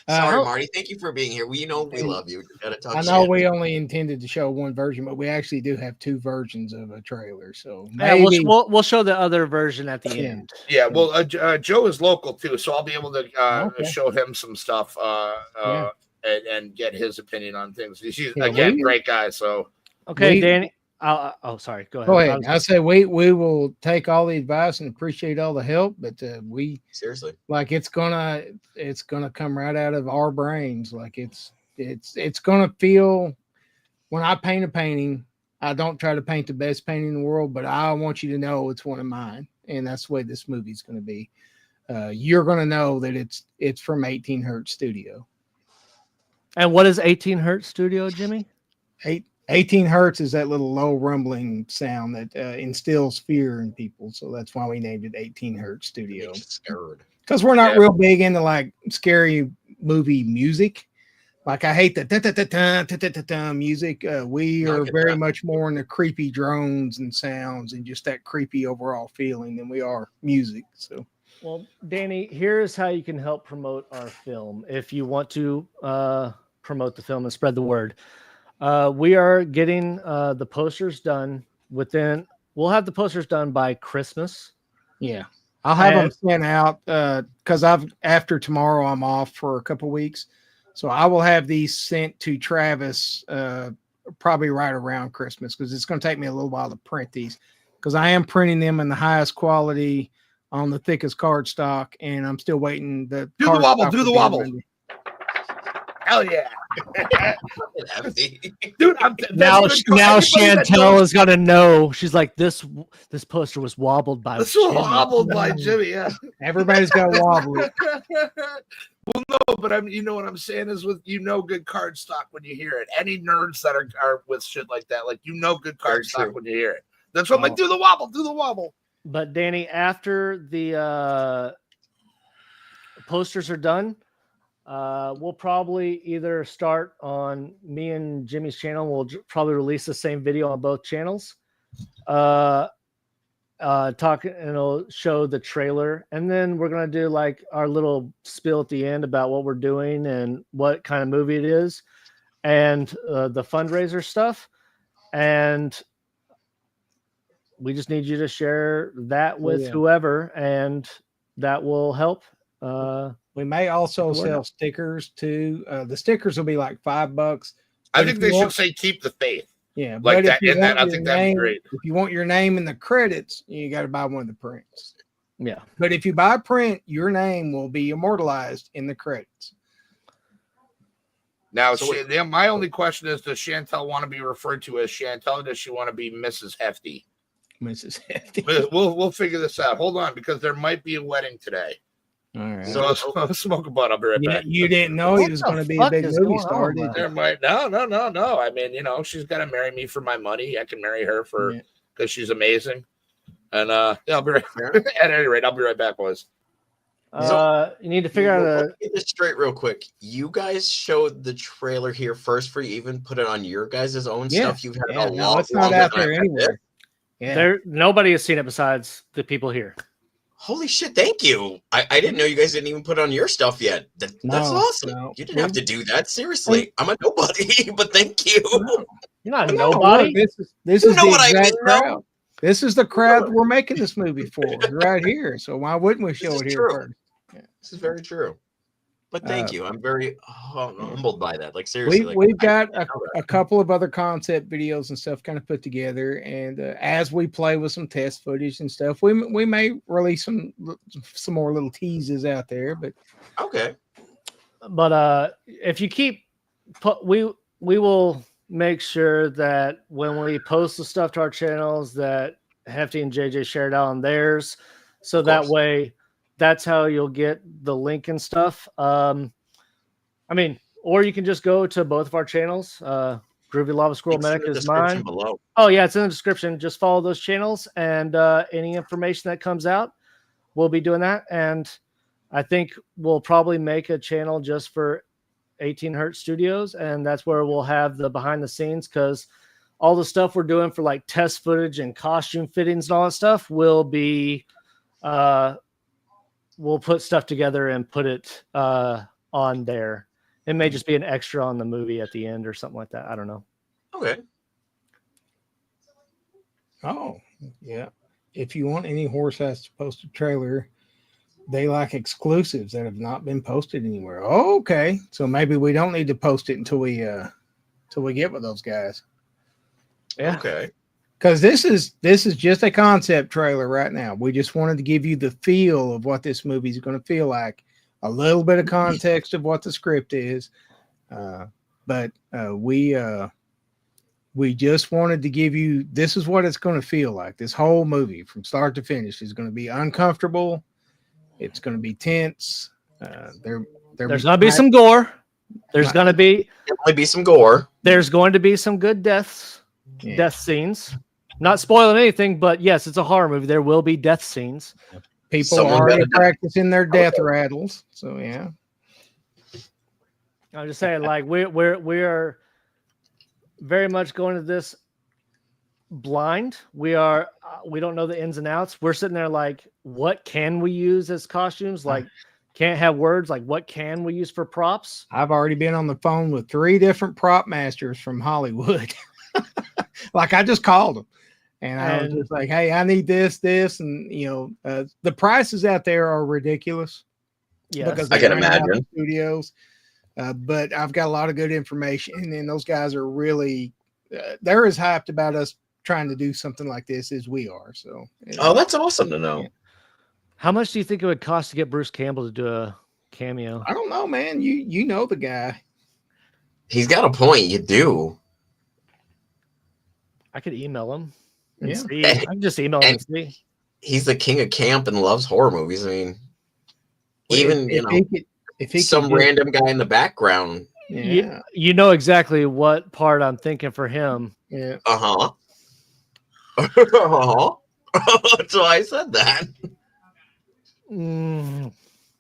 Sorry, Marty. Thank you for being here. We know we love you. I know we only intended to show one version, but we actually do have two versions of a trailer. So maybe we'll show the other version at the end. Yeah, well, Joe is local too, so I'll be able to show him some stuff and get his opinion on things. He's again great guy. So Danny. Sorry. Go ahead. Go ahead. I say we will take all the advice and appreciate all the help, but we seriously like it's gonna come right out of our brains. Like it's gonna feel when I paint a painting. I don't try to paint the best painting in the world, but I want you to know it's one of mine, and that's the way this movie's going to be. You're going to know that it's from 18 Hertz Studio. And what is 18 Hertz Studio, Jimmy? 18 Hertz is that little low rumbling sound that instills fear in people. So that's why we named it 18 Hertz Studio. Because we're not real big into like scary movie music. Like I hate the music. We are very much more into creepy drones and sounds and just that creepy overall feeling than we are music. So, well, Danny, here's how you can help promote our film. If you want to promote the film and spread the word, we are getting the posters done we'll have the posters done by Christmas. Yeah. I'll have them sent out because after tomorrow I'm off for a couple weeks. So I will have these sent to Travis probably right around Christmas because it's going to take me a little while to print these because I am printing them in the highest quality on the thickest cardstock, and I'm still waiting. Do the wobble. Hell yeah. Dude, now Chantel is gonna know. She's like, this poster was wobbled by Jimmy. Yeah, everybody's got wobbly. Well, no, but you know what I'm saying is with good cardstock when you hear it. Any nerds that are with shit like that, like good cardstock when you hear it. That's what I'm like. Do the wobble. But Danny, after the posters are done, we'll probably either start on me and Jimmy's channel. We'll probably release the same video on both channels. Talk and it'll show the trailer, and then we're gonna do like our little spiel at the end about what we're doing and what kind of movie it is, and the fundraiser stuff. And we just need you to share that with whoever, and that will help. We may also sell stickers too. The stickers will be like $5. I think they should say "Keep the Faith." Yeah, like that. And that I think that'd be great. If you want your name in the credits, you got to buy one of the prints. Yeah, but if you buy a print, your name will be immortalized in the credits. Now, my only question is: does Chantel want to be referred to as Chantel? Or does she want to be Mrs. Hefty? Mrs. Hefty. We'll figure this out. Hold on, because there might be a wedding today. All right. So I'll smoke a butt. I'll be right back. You didn't know he was going to be a fuck big is movie going star, on, did bro? you? No. I mean, she's got to marry me for my money. I can marry her because she's amazing. And yeah, I'll be right. At any rate, I'll be right back, boys. You need to figure out Let me get this straight real quick. You guys showed the trailer here first for you even put it on your guys' own stuff. You've had a lot. It's not out there anywhere. Yeah. Nobody has seen it besides the people here. Holy shit, thank you. I didn't know you guys didn't even put it on your stuff yet. That's awesome. No. You didn't have to do that. Seriously. I'm a nobody, but thank you. You're not a No, nobody. look, this is know the what I exact mean, though? crowd. This is the crowd we're making this movie for right here. So why wouldn't we show This it is here true. first? Yeah. This is very true. But thank you. I'm very humbled by that. Like seriously, We've got a couple of other concept videos and stuff kind of put together, and as we play with some test footage and stuff, we may release some more little teases out there. But okay. But if you keep, we will make sure that when we post the stuff to our channels, that Hefty and JJ share it out on theirs, so that way. That's how you'll get the link and stuff. I mean, or you can just go to both of our channels. Groovy Lava Squirrel Medic is mine. Below. Oh yeah, it's in the description. Just follow those channels, and any information that comes out, we'll be doing that. And I think we'll probably make a channel just for 18 Hertz Studios, and that's where we'll have the behind the scenes, because all the stuff we're doing for like test footage and costume fittings and all that stuff will be. We'll put stuff together and put it on there. It may just be an extra on the movie at the end or something like that. I don't know. Okay. oh yeah, if you want any horse has to post a trailer, they like exclusives that have not been posted anywhere. Oh, okay, so maybe we don't need to post it until we get with those guys. Yeah. Okay. Because this is just a concept trailer right now. We just wanted to give you the feel of what this movie is going to feel like, a little bit of context of what the script is, but we just wanted to give you, this is what it's going to feel like. This whole movie from start to finish is going to be uncomfortable. It's going to be tense. There's going to be some gore. There's going to be some gore. There's going to be some good death scenes. Not spoiling anything, but yes, it's a horror movie. There will be death scenes. People are already practicing their death rattles. So yeah. I'm just saying, like we are very much going to this blind. We don't know the ins and outs. We're sitting there like, what can we use as costumes? Like, can't have words. Like, what can we use for props? I've already been on the phone with 3 different prop masters from Hollywood. Like I just called them. And I was just like, hey, I need this, and the prices out there are ridiculous. Yeah, because I can imagine studios. But I've got a lot of good information, and those guys are really they're as hyped about us trying to do something like this as we are. So, that's awesome to know. Yeah. How much do you think it would cost to get Bruce Campbell to do a cameo? I don't know, man. You know the guy. He's got a point. You do. I could email him. And Yeah. see. I can just email him and see. He's the king of camp and loves horror movies. I mean, even if he some random guy in the background. Yeah. You know exactly what part I'm thinking for him. Yeah. Uh-huh. Uh-huh. That's why I said that.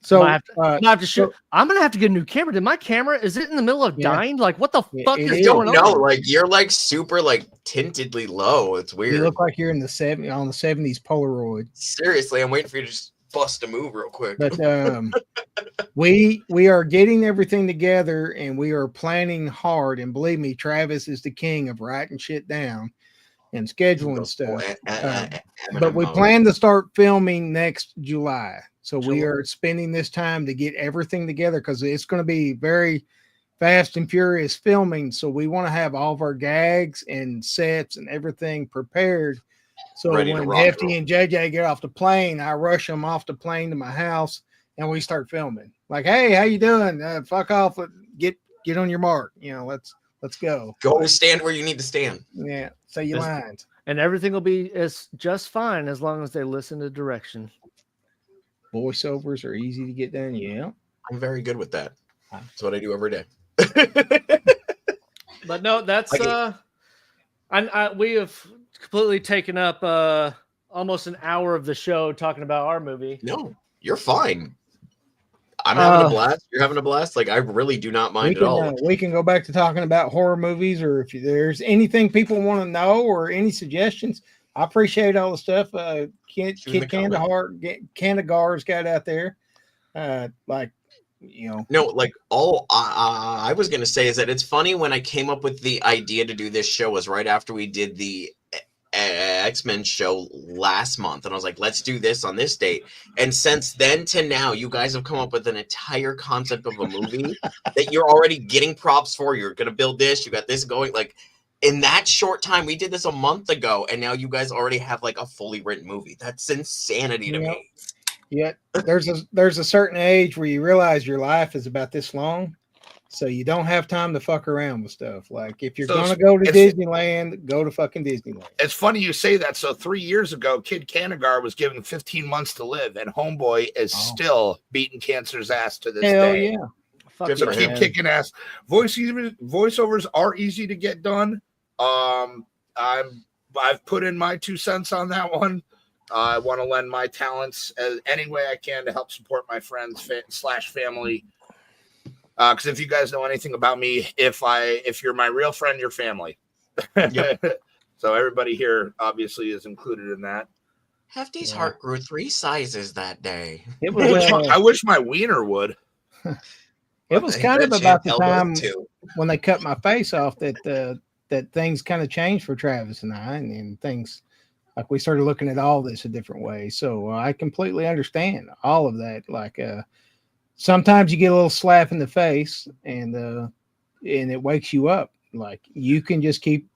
So I'm gonna have to get a new camera. Did my camera, is it in the middle of dying? Like, what the fuck is going on? No, like you're like super like tintedly low. It's weird. You look like you're in the 70s Polaroid. Seriously, I'm waiting for you to just bust a move real quick. But we are getting everything together, and we are planning hard. And believe me, Travis is the king of writing shit down and scheduling stuff. But we plan to start filming next July. So we are spending this time to get everything together because it's going to be very fast and furious filming. So we want to have all of our gags and sets and everything prepared. So when Hefty and JJ get off the plane, I rush them off the plane to my house and we start filming. Like, hey, how you doing? Fuck off. Get on your mark. Let's go. Go stand where you need to stand. Yeah. Say your lines. And everything will be just fine as long as they listen to direction. voiceovers are easy to get done. Yeah. I'm very good with that. That's what I do every day. But no, that's we have completely taken up almost an hour of the show talking about our movie. No, you're fine. I'm having a blast. You're having a blast. Like, I really do not mind at all. We can go back to talking about horror movies, or if there's anything people want to know or any suggestions. I appreciate all the stuff Kid Kandagar's got out there. Like, you know. No, like all I was going to say is that it's funny when I came up with the idea to do this show was right after we did the X-Men show last month, and I was like, let's do this on this date. And since then to now, you guys have come up with an entire concept of a movie that you're already getting props for. You're gonna build this, you got this going. Like, in that short time, we did this a month ago, and now you guys already have like a fully written movie. That's insanity to me. Yeah, there's a certain age where you realize your life is about this long. So you don't have time to fuck around with stuff. Like, if you're going to go to Disneyland, go to fucking Disneyland. It's funny you say that. So 3 years ago, Kid Kandagar was given 15 months to live, and Homeboy is still beating cancer's ass to this day. Yeah. So keep kicking ass. Voiceovers are easy to get done. I've put in my 2 cents on that one. I want to lend my talents any way I can to help support my friends / family. Because if you guys know anything about me, if you're my real friend, you're family. Yep. So everybody here obviously is included in that. Hefty's heart grew 3 sizes that day. I wish my wiener would. It was kind of about the time when they cut my face off that things kind of changed for Travis and I, and things like we started looking at all this a different way. So I completely understand all of that. Like, sometimes you get a little slap in the face, and it wakes you up. Like, you can just keep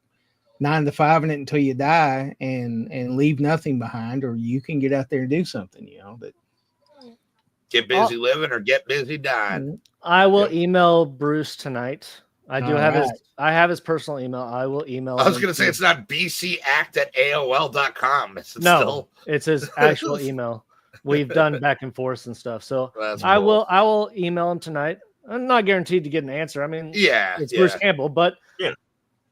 9 to 5 in it until you die, and leave nothing behind, or you can get out there and do something. You know, that get busy living or get busy dying. I will email Bruce tonight. I do have I have his personal email. I will email. I was going to say it's not bcact@aol.com. It's his actual email. We've done back and forth and stuff. So I will email him tonight. I'm not guaranteed to get an answer. I mean, it's Bruce Campbell, but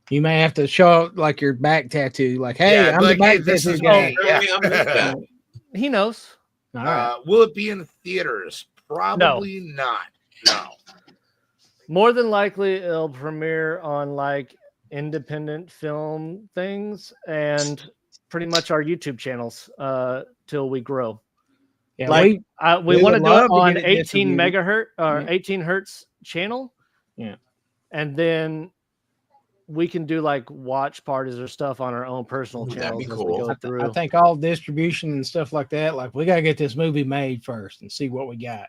you may have to show like your back tattoo, like, hey, I'm the back tattoo guy. He knows. All right. Will it be in theaters? Probably not. No. More than likely, it'll premiere on like independent film things and pretty much our YouTube channels till we grow. Yeah, like we want to do it on 18 megahertz or 18 hertz channel. Yeah. And then we can do like watch parties or stuff on our own personal channels. That'd be cool. I think all distribution and stuff like that, like, we got to get this movie made first and see what we got.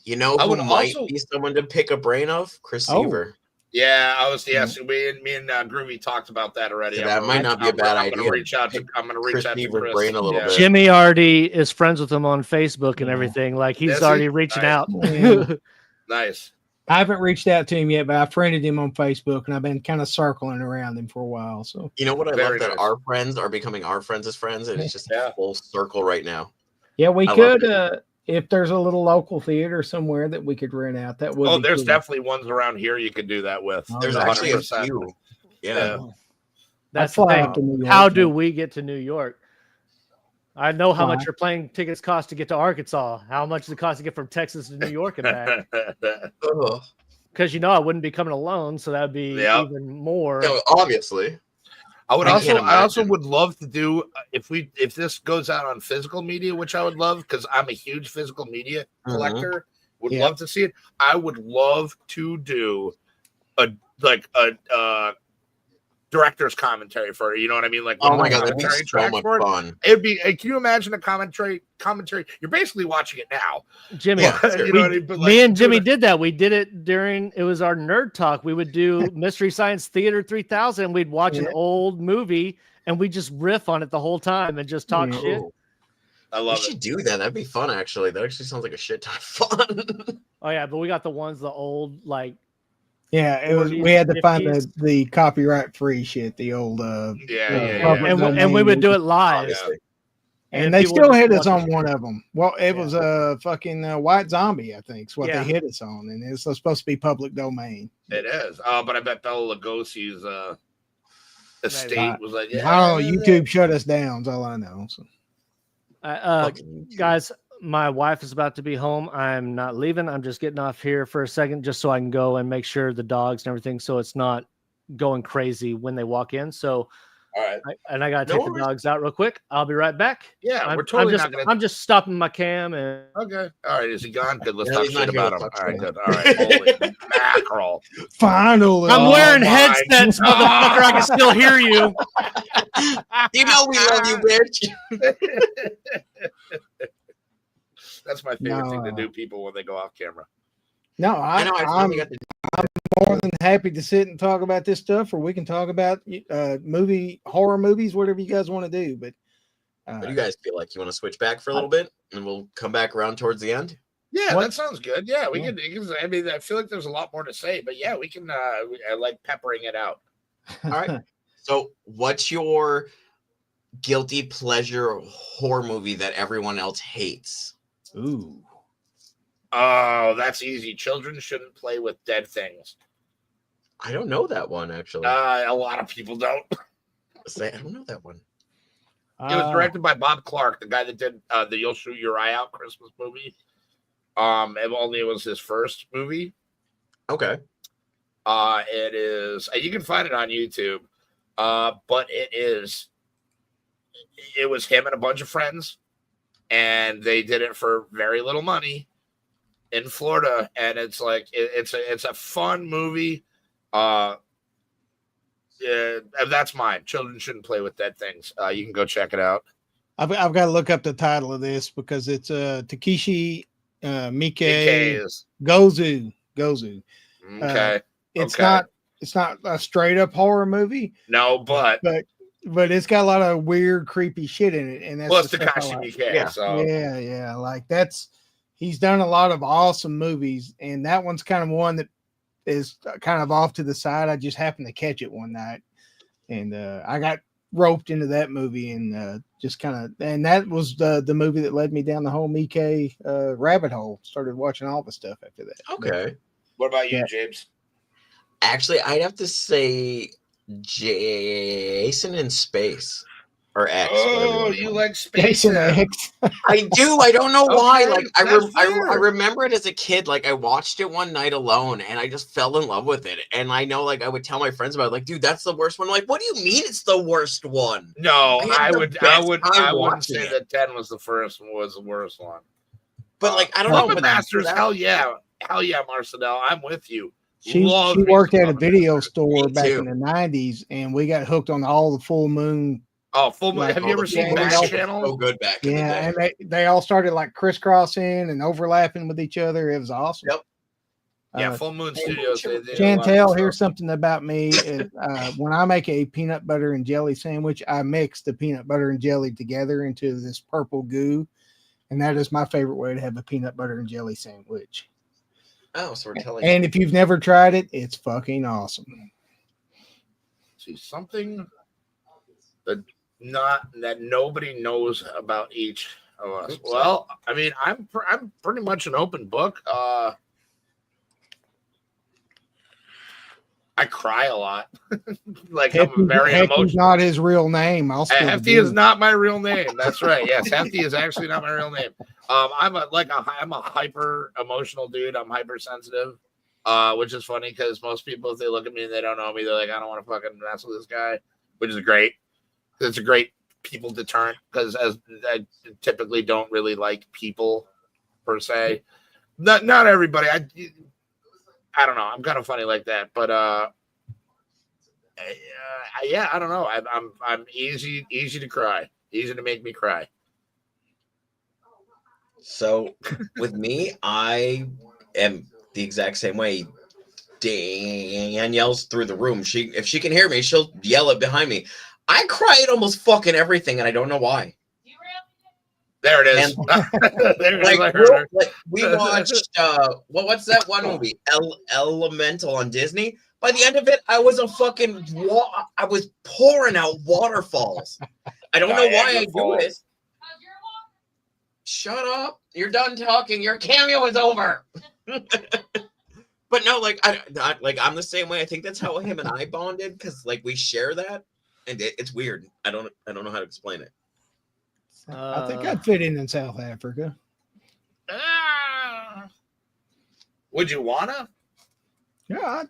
You know who might be someone to pick a brain of? Chris Seaver. Yeah, I was. Yes, me and Groovy talked about that already. So that might not be a bad idea. I'm going to reach out to Chris Seaver's brain a little bit. Jimmy already is friends with him on Facebook and everything. Like, he's already reaching out. Nice. I haven't reached out to him yet, but I friended him on Facebook, and I've been kind of circling around him for a while. So, you know what I love, that our friends are becoming our friends' friends, and it's just a full circle right now. Yeah, we could. If there's a little local theater somewhere that we could rent out, that would. There's definitely ones around here you could do that with. There's actually a few. Yeah. That's the thing. How do we get to New York? I know how much your plane tickets cost to get to Arkansas. How much does it cost to get from Texas to New York and back? Because I wouldn't be coming alone, so that would be even more. No, obviously. I also would love to do if this goes out on physical media, which I would love because I'm a huge physical media collector. Would love to see it. I would love to do a director's commentary for it. You know what I mean? Like, oh my god, that'd be so much fun. It'd be. Can you imagine a commentary? You're basically watching it now, Jimmy. Me and Jimmy did that. We did it during. It was our nerd talk. We would do Mystery Science Theater 3000. And we'd watch an old movie and we just riff on it the whole time and just talk shit. I love it. We should do that. That'd be fun. Actually, that actually sounds like a shit ton of fun. Oh yeah, but we got the old like. Yeah, it was. We had to find the copyright free shit, the old. And we would do it live. And they people still just hit us watch on it. one of them. Well, it was a fucking White Zombie, I think, is what Yeah. they hit us on, and it's supposed to be public domain. It is. But I bet Bela Lugosi's estate was like, I don't know. YouTube shut us down. Is all I know. So. Guys, my wife is about to be home. I'm not leaving. I'm just getting off here for a second just so I can go and make sure the dogs and everything, so it's not going crazy when they walk in. So, All right. I gotta take the dogs out real quick. I'll be right back. Yeah, we're totally not gonna. I'm just stopping my cam and. Okay. All right. Is he gone? Good. Let's No, talk he's not shit here. about him. Let's All right. talk Good. All right. Holy mackerel. Finally. I'm wearing my headsets, God. motherfucker. I can still hear you. You know we love you, bitch. That's my favorite No, thing to do. People when they go off camera. No, I know. I I'm finally got the more than happy to sit and talk about this stuff, or we can talk about horror movies, whatever you guys want to do. But What do you guys feel like? You want to switch back for a little bit, and we'll come back around towards the end? Yeah, What? that sounds good. Yeah, we Yeah. can. I mean, I feel like there's a lot more to say, but yeah, we can. I like peppering it out. All right. So, what's your guilty pleasure horror movie that everyone else hates? Ooh. Oh, that's easy. Children shouldn't play with dead things. I don't know that one actually. A lot of people don't. I don't know that one. It was directed by Bob Clark, the guy that did the "You'll Shoot Your Eye Out" Christmas movie. It was his first movie. Okay. It is. You can find it on YouTube. But it was him and a bunch of friends, and they did it for very little money in Florida, and it's like it's a fun movie. Yeah, that's mine. Children shouldn't play with dead things. You can go check it out. I've got to look up the title of this because it's Takeshi Miike is Gozu. okay. It's not a straight up horror movie. No, but it's got a lot of weird, creepy shit in it, and that's plus the stuff I Takashi like. Miike. Yeah. So Yeah, like he's done a lot of awesome movies, and that one's kind of one that is kind of off to the side. I just happened to catch it one night, and I got roped into that movie, and just kind of, and that was the movie that led me down the whole Miike rabbit hole. Started watching all the stuff after that. Okay. what about you, Yeah. James? Actually, I'd have to say Jason in Space or X. whatever Oh, wanna you call it. like Space? Jason Jam. X. I do. I don't know why. Okay, Like that's I fair. remember it as a kid. Like I watched it one night alone, and I just fell in love with it. And I know, like I would tell my friends about it. Like, dude, that's the worst one. I'm like, what do you mean it's the worst one? No, I had I the would. best time I wouldn't watching say it. that 10 was the first. Was the worst one. But like I don't know. Puppet But Masters, that- hell yeah, Marcel, I'm with you. She Love me worked some at a Puppet video Masters. store Me back too. in the 90s, and we got hooked on all the full moon. Oh, Full Moon. Like, Have you ever the seen Full Back Moon shit was Channel? So good back in the Yeah, day. and they all started like crisscrossing and overlapping with each other. It was awesome. Yep. Yeah, Uh, Full Moon Studios. They did a lot of Chantel, good here's stuff. something about me. When I make a peanut butter and jelly sandwich, I mix the peanut butter and jelly together into this purple goo. And that is my favorite way to have a peanut butter and jelly sandwich. Oh, so we're telling you. And if you've never tried it, it's fucking awesome. See something that nobody knows about each of us. Oops. Well, I mean, I'm pretty much an open book. I cry a lot. Like I'm very Hefty's emotional. not his real name. I'll spill the Hefty is beans. not my real name. That's right. Yes, Hefty is actually not my real name. I'm a hyper emotional dude. I'm hypersensitive, which is funny because most people, if they look at me and they don't know me, they're like, I don't want to fucking mess with this guy, which is great. It's a great people deterrent because as I typically don't really like people per se. Not everybody. I don't know. I'm kind of funny like that, but yeah, I don't know. I'm easy to cry, easy to make me cry. So with me, I am the exact same way. Dan yells through the room. If she can hear me, she'll yell it behind me. I cry at almost fucking everything, and I don't know why. There it is. There it is. I heard her. We watched what's that one movie? Elemental on Disney. By the end of it, I was I was pouring out waterfalls. I don't know why I do it. shut up. You're done talking. Your cameo is over. But no, like I'm the same way. I think that's how him and I bonded because like we share that, and it's weird. I don't know how to explain it. I think I'd fit in South Africa. Would you wanna? Yeah, I'd,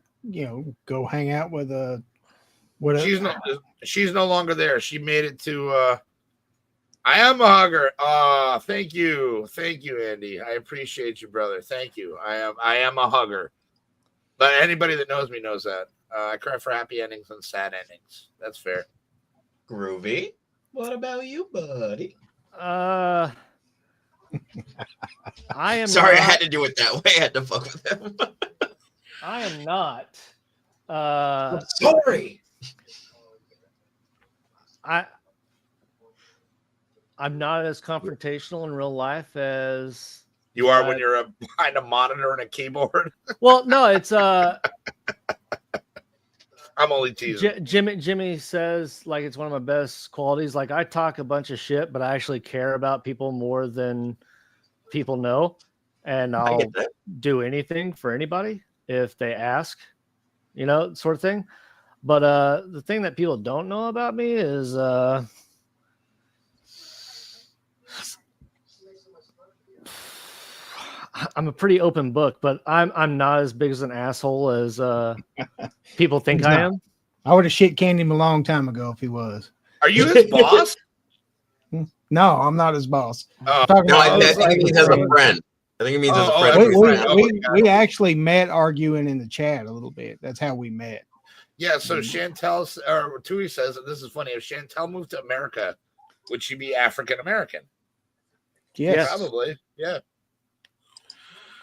go hang out with a. She's no longer there. She made it to. I am a hugger. Thank you, Andy. I appreciate you, brother. Thank you. I am a hugger. But anybody that knows me knows that. I cry for happy endings and sad endings. That's fair. Groovy. What about you, buddy? I am sorry. not, I had to do it that way. I had to fuck with him. I am not. Sorry. I'm not as confrontational in real life as You are when you're behind a monitor and a keyboard. well, no, it's I'm only teasing. Jimmy says like it's one of my best qualities. Like I talk a bunch of shit, but I actually care about people more than people know, and I'll do anything for anybody if they ask, sort of thing. But the thing that people don't know about me is I'm a pretty open book, but I'm not as big as an asshole as people think I am. I would have shit canned him a long time ago if he was. Are you his boss? No, I'm not his boss. No, I think it means as a friend. I think it means as a friend. We actually met arguing in the chat a little bit. That's how we met. Yeah, so Chantel, or Tui says, and this is funny, if Chantel moved to America, would she be African American? Yes. Probably, yeah.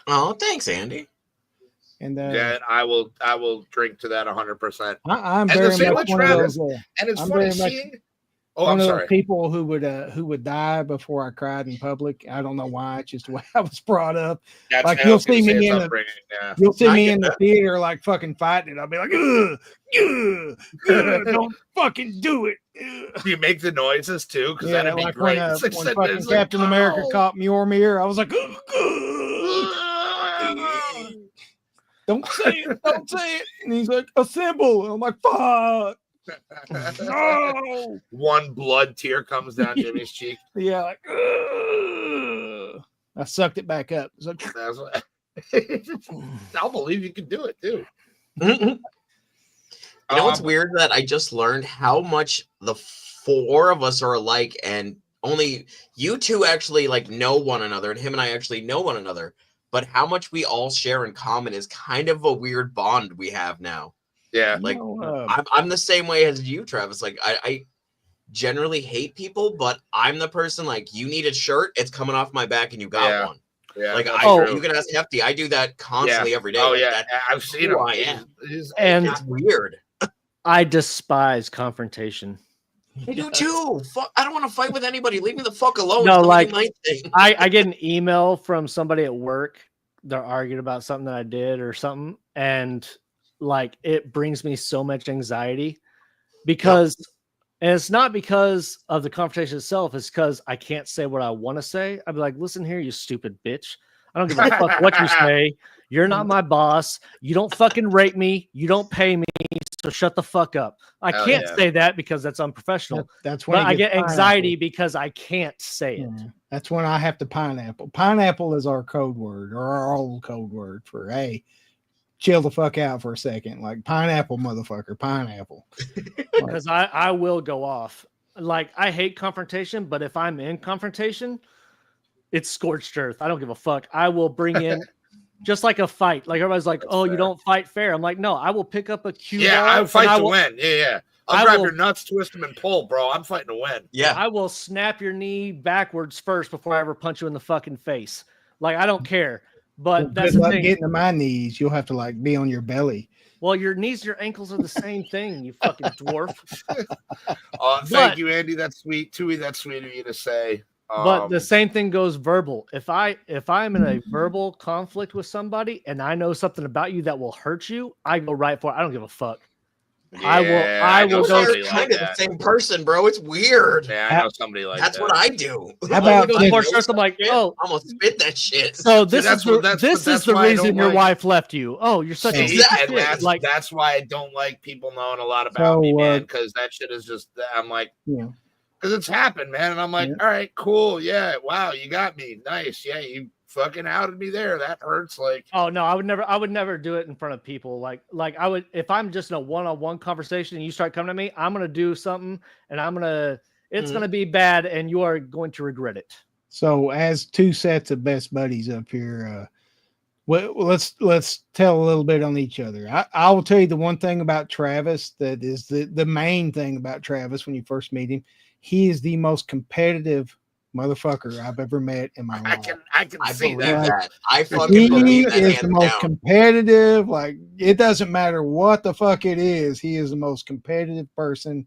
Oh, thanks, Andy. And yeah, I will drink to that 100%. I'm very much one of those. And it's funny seeing. Oh, I'm sorry. People who would die before I cried in public. I don't know why. It's just the way I was brought up. Like you'll see me in the theater, like fucking fighting it. I'll be like, don't fucking do it. Do you make the noises too? Because that'd be like great. When fucking Captain America caught Mjolnir, I was like, don't say it, don't say it. And he's like, assemble. And I'm like, fuck. No. One blood tear comes down Jimmy's cheek. Yeah, like I sucked it back up. So, I'll believe you can do it too. You know what's weird? That I just learned how much the four of us are alike, and only you two actually like know one another, and him and I actually know one another. But how much we all share in common is kind of a weird bond we have now. Yeah, like I'm the same way as you, Travis. Like I generally hate people, but I'm the person like you need a shirt, it's coming off my back, and you got one. Yeah, like you can ask Hefty. I do that constantly every day. Oh like, yeah, I've seen him. I am. And it's weird. I despise confrontation. I do too. Fuck, I don't want to fight with anybody. Leave me the fuck alone. No, like my thing. I get an email from somebody at work. They're arguing about something that I did or something, and like it brings me so much anxiety because and it's not because of the confrontation itself, it's because I can't say what I want to say. I'd be like, listen here, you stupid bitch. I don't give a fuck what you say. You're not my boss. You don't fucking rate me. You don't pay me. So shut the fuck up. I can't say that because that's unprofessional. That's when I get anxiety because I can't say it. That's when I have to pineapple. Pineapple is our code word, or our old code word for, hey, chill the fuck out for a second. Like pineapple, motherfucker, pineapple. Because I will go off. Like I hate confrontation, but if I'm in confrontation, it's scorched earth. I don't give a fuck. I will bring in just like a fight. Like everybody's like, "Oh, you don't fight fair." I'm like, no, I will pick up a cue. Yeah, I would fight to win. Yeah. I'll grab your nuts, twist them, and pull, bro. I'm fighting to win. Yeah, I will snap your knee backwards first before I ever punch you in the fucking face. Like I don't care. But that's the thing. Getting to my knees, you'll have to like be on your belly. Well, your knees, your ankles are the same thing, you fucking dwarf. Thank you, Andy. That's sweet. Tui, that's sweet of you to say. But the same thing goes verbal. If I'm in a verbal conflict with somebody and I know something about you that will hurt you, I go right for it. I don't give a fuck. I will those go are somebody kind like of the that. same person, bro. It's weird. Yeah, I know somebody like That's that. what I do. How about go this? for shirts? I'm like, oh, I'm gonna spit that shit. so See, this is the why I reason don't your like- wife left you. Oh, you're such a See, piece of Exactly. shit. and Like, that's why I don't like people knowing a lot about me, So, man. Because that shit is just. I'm like, Yeah. because it's happened, man. And I'm like, Yeah. all right, cool, yeah, wow, you got me, nice, yeah, you fucking outed me there. That hurts. Like, oh no, I would never do it in front of people. Like I would, if I'm just in a one-on-one conversation and you start coming to me, I'm gonna do something and it's gonna be bad and you are going to regret it. So, as two sets of best buddies up here, let's tell a little bit on each other. I will tell you the one thing about Travis that is the main thing about Travis when you first meet him. He is the most competitive motherfucker I've ever met in my life. I can I see believe that. that. I He fucking believe that is hands the most down. competitive. Like, it doesn't matter what the fuck it is. He is the most competitive person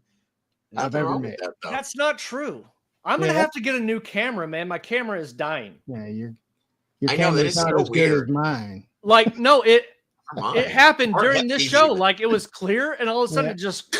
I've Nothing ever wrong with met. that, though. That's not true. I'm gonna Yeah. have to get a new camera, man. My camera is dying. Yeah, your I know, that camera's is not so as good as weird. mine. Like, no, it Come it on. happened Or during this easy show. to- Like, it was clear, and all of a sudden Yeah. it just.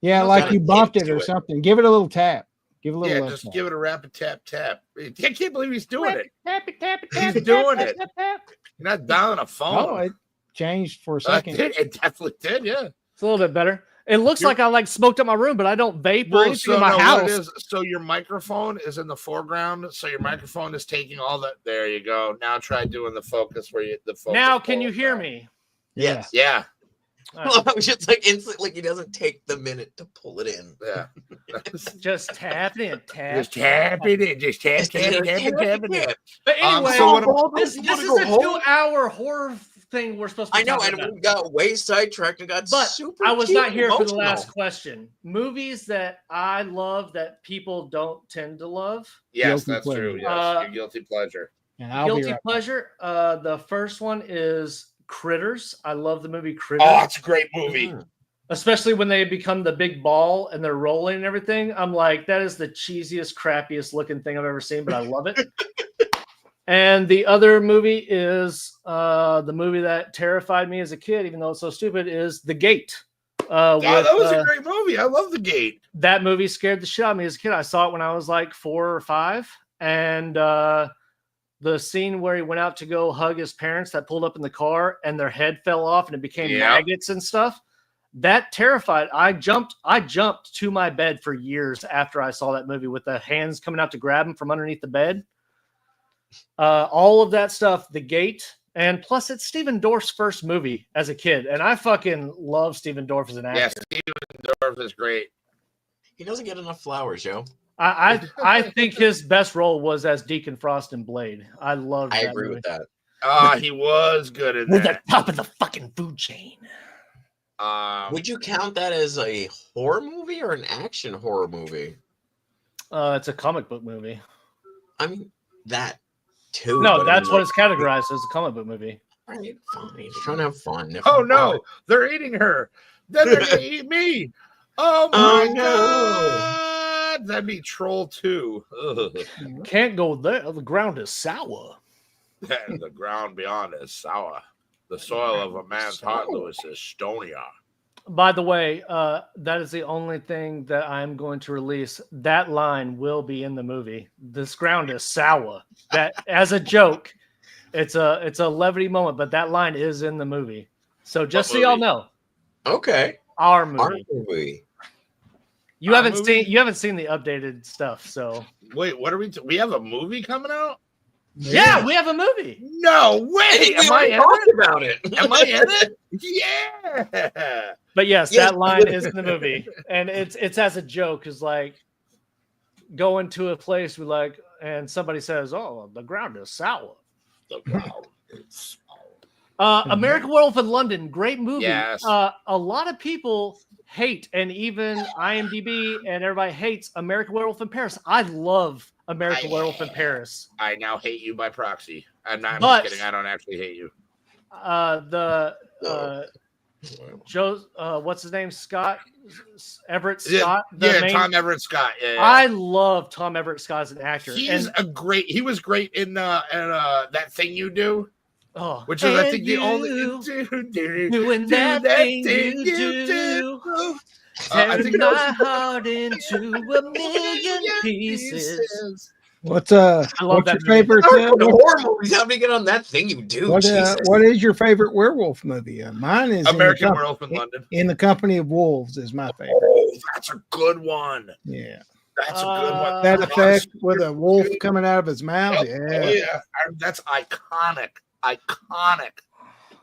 Yeah, Must like have you a bumped hint it to or it. something. Give it a little tap. Give it a little Yeah, left just tap. give it a rapid tap tap. I can't believe he's doing it. Tap it, tap it, He's tap it, doing tap it. tap, tap. You're not dialing a Oh, phone. it changed for a second. It definitely did. Yeah. It's a little bit better. It looks like I like smoked up my room, but I don't vape or Well, anything so in my no, what house. it is, so your microphone is in the foreground. So your microphone is taking all that. There you go. Now try doing the focus where you the focus. Now, can pole you hear back. me? Yes. Yeah, All right. I was just like instantly, like he doesn't take the minute to pull it in. yeah. Just tap it in, tap. Just tap it in. Just tap it in. But anyway, so what this is a 2-hour horror thing we're supposed to be I know, talking and about. we got way sidetracked and got But super. I was cute not and here for the emotional. last question. Movies that I love that people don't tend to love. Yes, Guilty that's true. pleasure. Yes, your guilty pleasure. And I'll be Guilty right back. pleasure. The first one is Critters. I love the movie Critters. Oh, it's a great movie. Especially when they become the big ball and they're rolling and everything. I'm like, that is the cheesiest, crappiest looking thing I've ever seen, but I love it. And the other movie is the movie that terrified me as a kid, even though it's so stupid, is The Gate. That was a great movie. I love The Gate. That movie scared the shit out of me as a kid. I saw it when I was like 4 or 5. And the scene where he went out to go hug his parents that pulled up in the car and their head fell off and it became maggots and stuff. That terrified. I jumped to my bed for years after I saw that movie with the hands coming out to grab him from underneath the bed. All of that stuff, The Gate, and plus it's Stephen Dorff's first movie as a kid, and I fucking love Stephen Dorff as an actor. Yes, Stephen Dorff is great. He doesn't get enough flowers, yo. I think his best role was as Deacon Frost in Blade. I loved I that agree movie. with that. He was good in We're that. the top of the fucking food chain. Would you count that as a horror movie or an action horror movie? It's a comic book movie. I mean, that too. No, but that's I what mean, it's categorized as, a comic book movie. right, fine. Just trying to have fun. Oh no, they're eating her. Then they're gonna eat me. Oh my Oh, no. god, that'd be Troll 2. Ugh. Can't go there. The ground is sour. And the ground beyond is sour. The soil of a man's heart, Lewis, is stonier. By the way, that is the only thing that I'm going to release. That line will be in the movie. This ground is sour. That as a joke, it's a levity moment, but that line is in the movie. So just What so y'all movie? know, Okay. our movie. Our movie. You Our haven't movie? seen the updated stuff. So Wait, what are we have a movie coming out? yeah, we have a movie. No way! We Am I already in talked it? about it. Am I in it? Yeah. But yes, Yes. that line is in the movie, and it's as a joke. Is like going to a place with like, and somebody says, "Oh, the ground is sour." The ground is American Werewolf in London, great movie. Yes. A lot of people hate, and even IMDb and everybody hates American Werewolf in Paris. I love American Werewolf in Paris. I now hate you by proxy. I'm not But- just kidding. I don't actually hate you. Joe's what's his name? Scott Everett Scott. Tom Everett Scott. Yeah, yeah. I love Tom Everett Scott as an actor. He was great in that thing you do. Oh, which is I think the and only doing that thing you do. I Tearing think my heart into a million pieces. What's I love what's that your movie. favorite? Horror movies. How do you get on that thing? You do. Jesus. What is your favorite werewolf movie? Mine is American Werewolf in London. In the Company of Wolves is my favorite. Oh, that's a good one. Yeah, That's a good one. that effect with a wolf coming out of his mouth. Yep. Yeah, Oh, yeah. That's iconic. Iconic.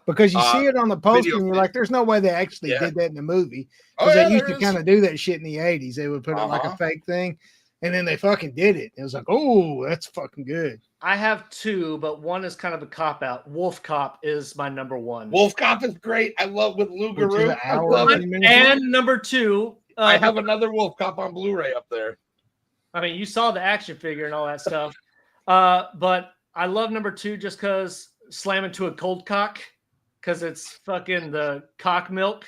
because you see it on the poster and you're video like, "There's no way they actually Yeah. did that in the movie." Oh, Because yeah, they used there to is. kind of do that shit in the '80s. They would put it like a fake thing, and then they fucking did it. It was like, "Oh, that's fucking good." I have two, but one is kind of a cop out. Wolf Cop is my number one. Wolf Cop is great. I love with Lou Which is Garou. an I hour love and it. 20 minutes And long. number two, I have another Wolf Cop on Blu-ray up there. I mean, you saw the action figure and all that stuff. But I love number two just because slam into a cold cock because it's fucking the cock milk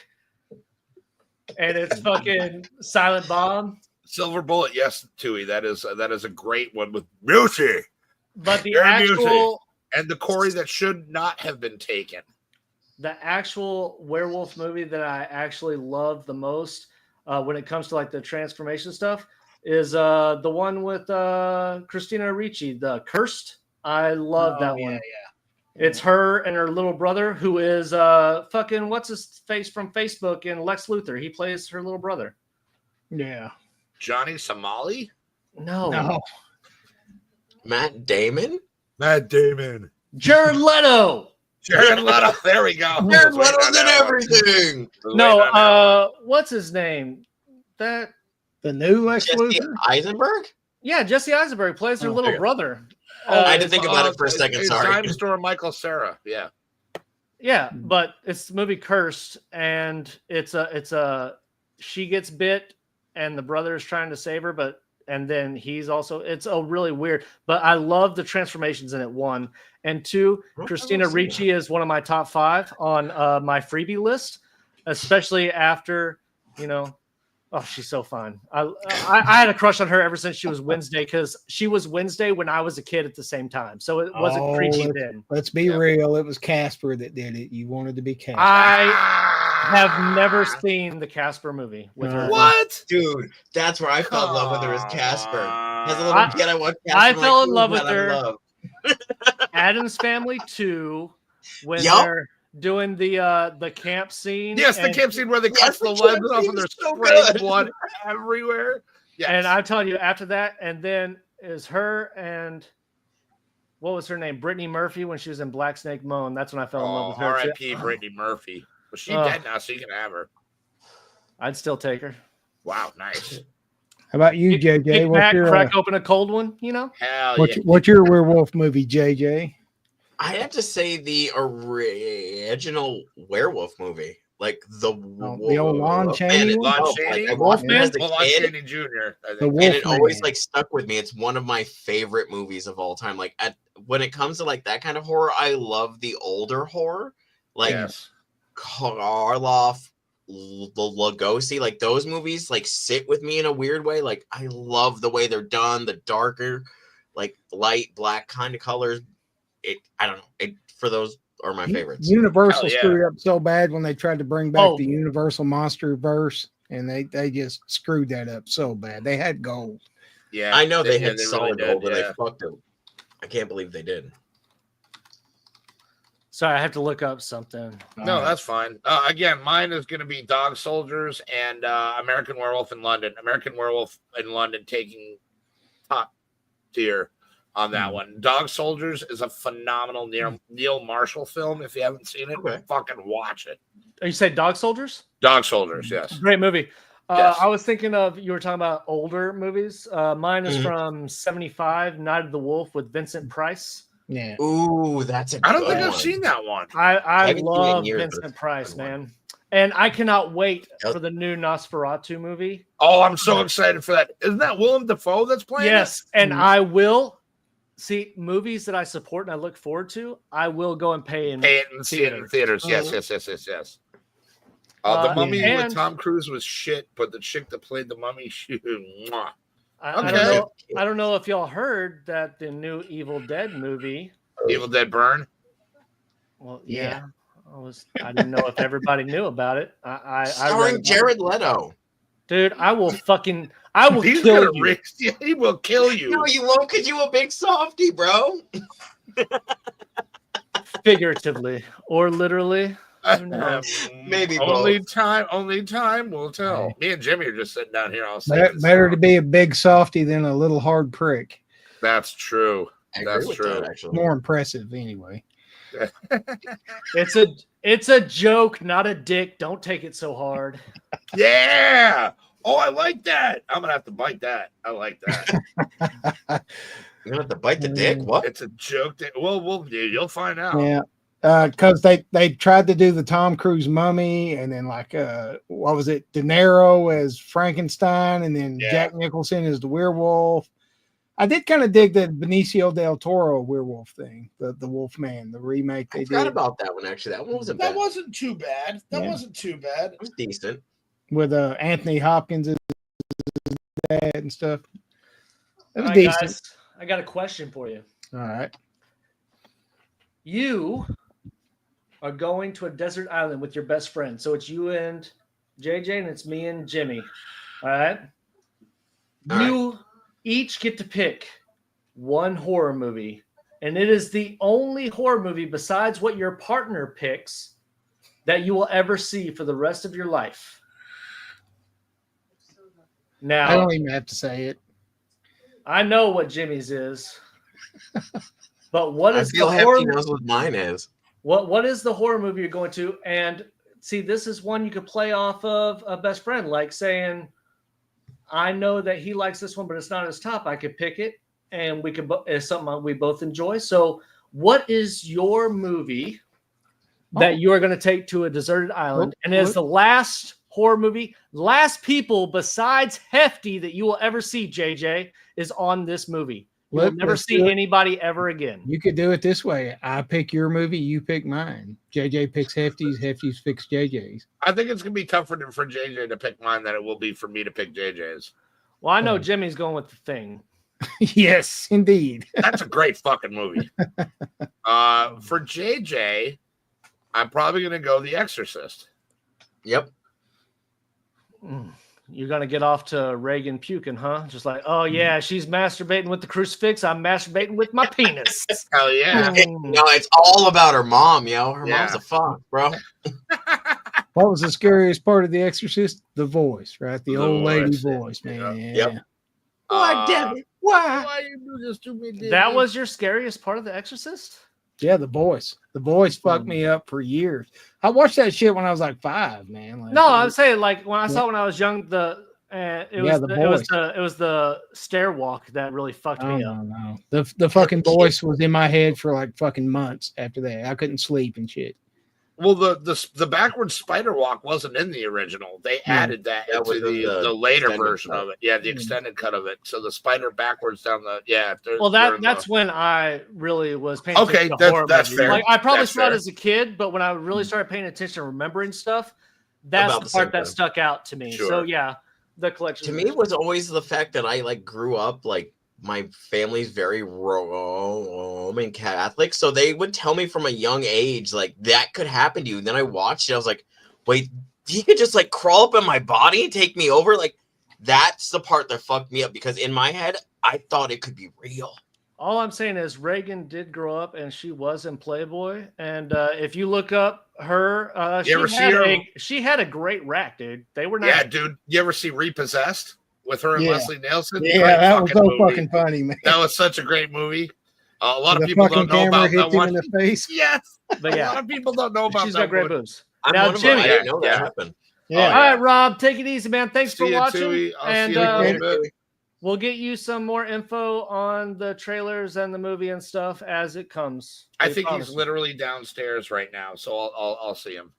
and it's fucking Silent Bomb. Silver Bullet, yes, Tui. That is a great one with Beauty. But the Very actual and the Corey that should not have been taken. the actual werewolf movie that I actually love the most when it comes to like the transformation stuff is the one with Christina Ricci, The Cursed. I love that one. It's her and her little brother who is fucking what's his face from Facebook and Lex Luthor. He plays her little brother. Yeah. Johnny Somali? No. Matt Damon? Matt Damon. Jared Leto. Jared Leto. There we go. Jared Leto's in everything. No, what's his name? That The new Lex Jesse Luthor? Eisenberg? yeah, Jesse Eisenberg plays her Oh, little okay. brother. I had to think about it for a second. It's Sorry. Time Store Michael Cera. Yeah. Yeah, but it's the movie Cursed, and it's a she gets bit, and the brother is trying to save her, and then he's also it's a really weird. But I love the transformations in it. One and two, Christina Ricci is one of my top 5 on my freebie list, especially after Oh, she's so fun. I had a crush on her ever since she was Wednesday because she was Wednesday when I was a kid at the same time. So it wasn't creepy then. Let's be real. It was Casper that did it. You wanted to be Casper. I have never seen the Casper movie with her. What? Dude, that's where I fell in love with her as Casper. As a little I- kid, I watched Casper. I I'm fell like, in love "Ooh, with man, I'm her." in love." Adam's Family 2 when Yup. they're doing the camp scene. Yes, the and- camp scene where they cut Yes, the the legs camp off scene and is there's so spraying good. blood everywhere. Yes. And I'm telling you, after that, and then is her and what was her name? Brittany Murphy when she was in Black Snake Moan. That's when I fell in love with her. too. R.I.P. Brittany Murphy. Well, she's Oh. dead now, so you can have her. I'd still take her. Wow, nice. How about you, JJ? Kick What's back, your, crack open a cold one, Hell what's, yeah. what's your werewolf movie, JJ? I have to say the original werewolf movie, like the old Lon Chaney one? Lon Chaney? I watched it as a Well, Lon kid, Chaney Jr. I The think. Wolf and it always Man. like stuck with me. It's one of my favorite movies of all time. Like when it comes to like that kind of horror, I love the older horror, like Yes. Karloff, Lugosi, like those movies like sit with me in a weird way. Like I love the way they're done, the darker, like light black kind of colors. I don't know. For those are my favorites. Universal Hell yeah. screwed up so bad when they tried to bring back Oh. the Universal Monster verse, and they just screwed that up so bad. They had gold. Yeah. I know they yeah, had really solid did, gold, but yeah. they fucked it. I can't believe they did. Sorry, I have to look up something. No, that's fine. Again, mine is going to be Dog Soldiers and American Werewolf in London. American Werewolf in London taking top tier on that one. Dog Soldiers is a phenomenal Neil Marshall film. If you haven't seen it, Okay. fucking watch it. You say Dog Soldiers? Dog Soldiers, yes. Great movie. Yes. I was thinking of you were talking about older movies. Mine is Mhm. from '75, Night of the Wolf with Vincent Price. Yeah. Ooh, that's a I don't good think I've one. seen that one. I haven't seen it in love years, but Vincent it's a Price, good one. man. And I cannot wait Yep. for the new Nosferatu movie. Oh, I'm so excited for that. Isn't that Willem Dafoe that's playing it? Yes, and Mhm. I will see movies that I support and I look forward to. I will go and pay in. Pay it and see it in theaters. Yes, yes, yes, yes, yes. The Mummy and- with Tom Cruise was shit, but the chick that played the Mummy, mwah. I Okay. don't know if y'all heard that the new Evil Dead movie. Evil Dead Burn. Well, Yeah. yeah. I didn't know if everybody knew about it. I read Starring about Jared Leto. Dude, I will He's kill gonna you. he will kill you. No, you won't, because you a big softy, bro. Figuratively or literally. Who knows? Maybe only both. time will tell. Hey. Me and Jimmy are just sitting down here all Better to be a big softy than a little hard prick. That's true. I agree That's with true. that, actually. More impressive, anyway. It's a joke, not a dick. Don't take it so hard. Yeah. Oh, I like that. I'm gonna have to bite that. I like that. You're gonna have to bite the dick. What? It's a joke. You'll find out. Yeah. Because they tried to do the Tom Cruise Mummy, and then what was it, De Niro as Frankenstein, and then Jack Nicholson as the werewolf. I did kind of dig the Benicio del Toro werewolf thing, the Wolfman, the remake they I forgot did about that one, actually. That one wasn't bad. That wasn't too bad. That Yeah. wasn't too bad. It was decent. with Anthony Hopkins as dad and stuff. It was All right, decent. guys, I got a question for you. All right. You are going to a desert island with your best friend. So it's you and JJ, and it's me and Jimmy. All right. You each get to pick one horror movie, and it is the only horror movie besides what your partner picks that you will ever see for the rest of your life. Now, I don't even have to say it. I know what Jimmy's is, but what I is feel the Hefty horror? knows what mine is. What is the horror movie you're going to? And see, this is one you could play off of a best friend, like saying, I know that he likes this one, but it's not his top. I could pick it, and we could. It's something we both enjoy. So, what is your movie that you are going to take to a deserted island, and is the last horror movie, last people besides Hefty that you will ever see? JJ is on this movie. You'll never see anybody ever again. You could do it this way. I pick your movie, you pick mine. JJ picks Hefty's, Hefty's picks JJ's. I think it's gonna be tougher for JJ to pick mine than it will be for me to pick JJ's. Well, I know Jimmy's going with The Thing. Yes, indeed. That's a great fucking movie. For JJ, I'm probably gonna go The Exorcist. Yep. You're going to get off to Reagan puking, huh? Just like, oh, yeah, she's masturbating with the crucifix. I'm masturbating with my penis. Hell yeah. No, it's all about her mom, yo. Her mom's a fuck, bro. What was the scariest part of The Exorcist? The voice, right? The old lady voice. voice, man. Yep. Why, damn it? Why? Why you do this to me? That was your scariest part of The Exorcist? Yeah, the voice. The voice fucked me up for years. I watched that shit when I was like 5, man. Like, No, I'm saying like when I saw it when I was young, it was the stair walk that really fucked me up. No. The fucking voice was in my head for like fucking months after that. I couldn't sleep and shit. Well, the backwards spider walk wasn't in the original. They added that was into in the later version cut. of it. Yeah, the extended cut of it. So the spider backwards down the Well, that's when I really was paying Okay, attention to horror that's movies. fair. Like I probably That's saw it fair. as a kid, but when I really started paying attention, remembering stuff, that's About the the part same that time. stuck out to me. Sure. So yeah, the collection. To me, it was always the fact that I like grew up like my family's very Roman Catholic, so they would tell me from a young age like that could happen to you. And then I watched it, I was like, wait, he could just like crawl up in my body and take me over. Like that's the part that fucked me up, because in my head I thought it could be real. All I'm saying is Reagan did grow up, and she was in Playboy. And if you look up her, she had a great rack, dude. They were not. Yeah, dude. You ever see Repossessed with her and Yeah. Leslie Nielsen? Yeah, Great that was so movie. fucking funny, man. That was such a great movie. A lot The of people fucking don't know camera about hit that him one. in the face. Yes, But a yeah, lot of people don't know about she's that got great one. boobs. I'm Now, one of them. Jimmy. I didn't know that Yeah. happened. Yeah. All right, Rob, take it easy, man. Thanks for See you, watching. Tui. I'll And see you in a little bit. we'll get you some more info on the trailers and the movie and stuff as it comes. I We think promise. he's literally downstairs right now, so I'll see him.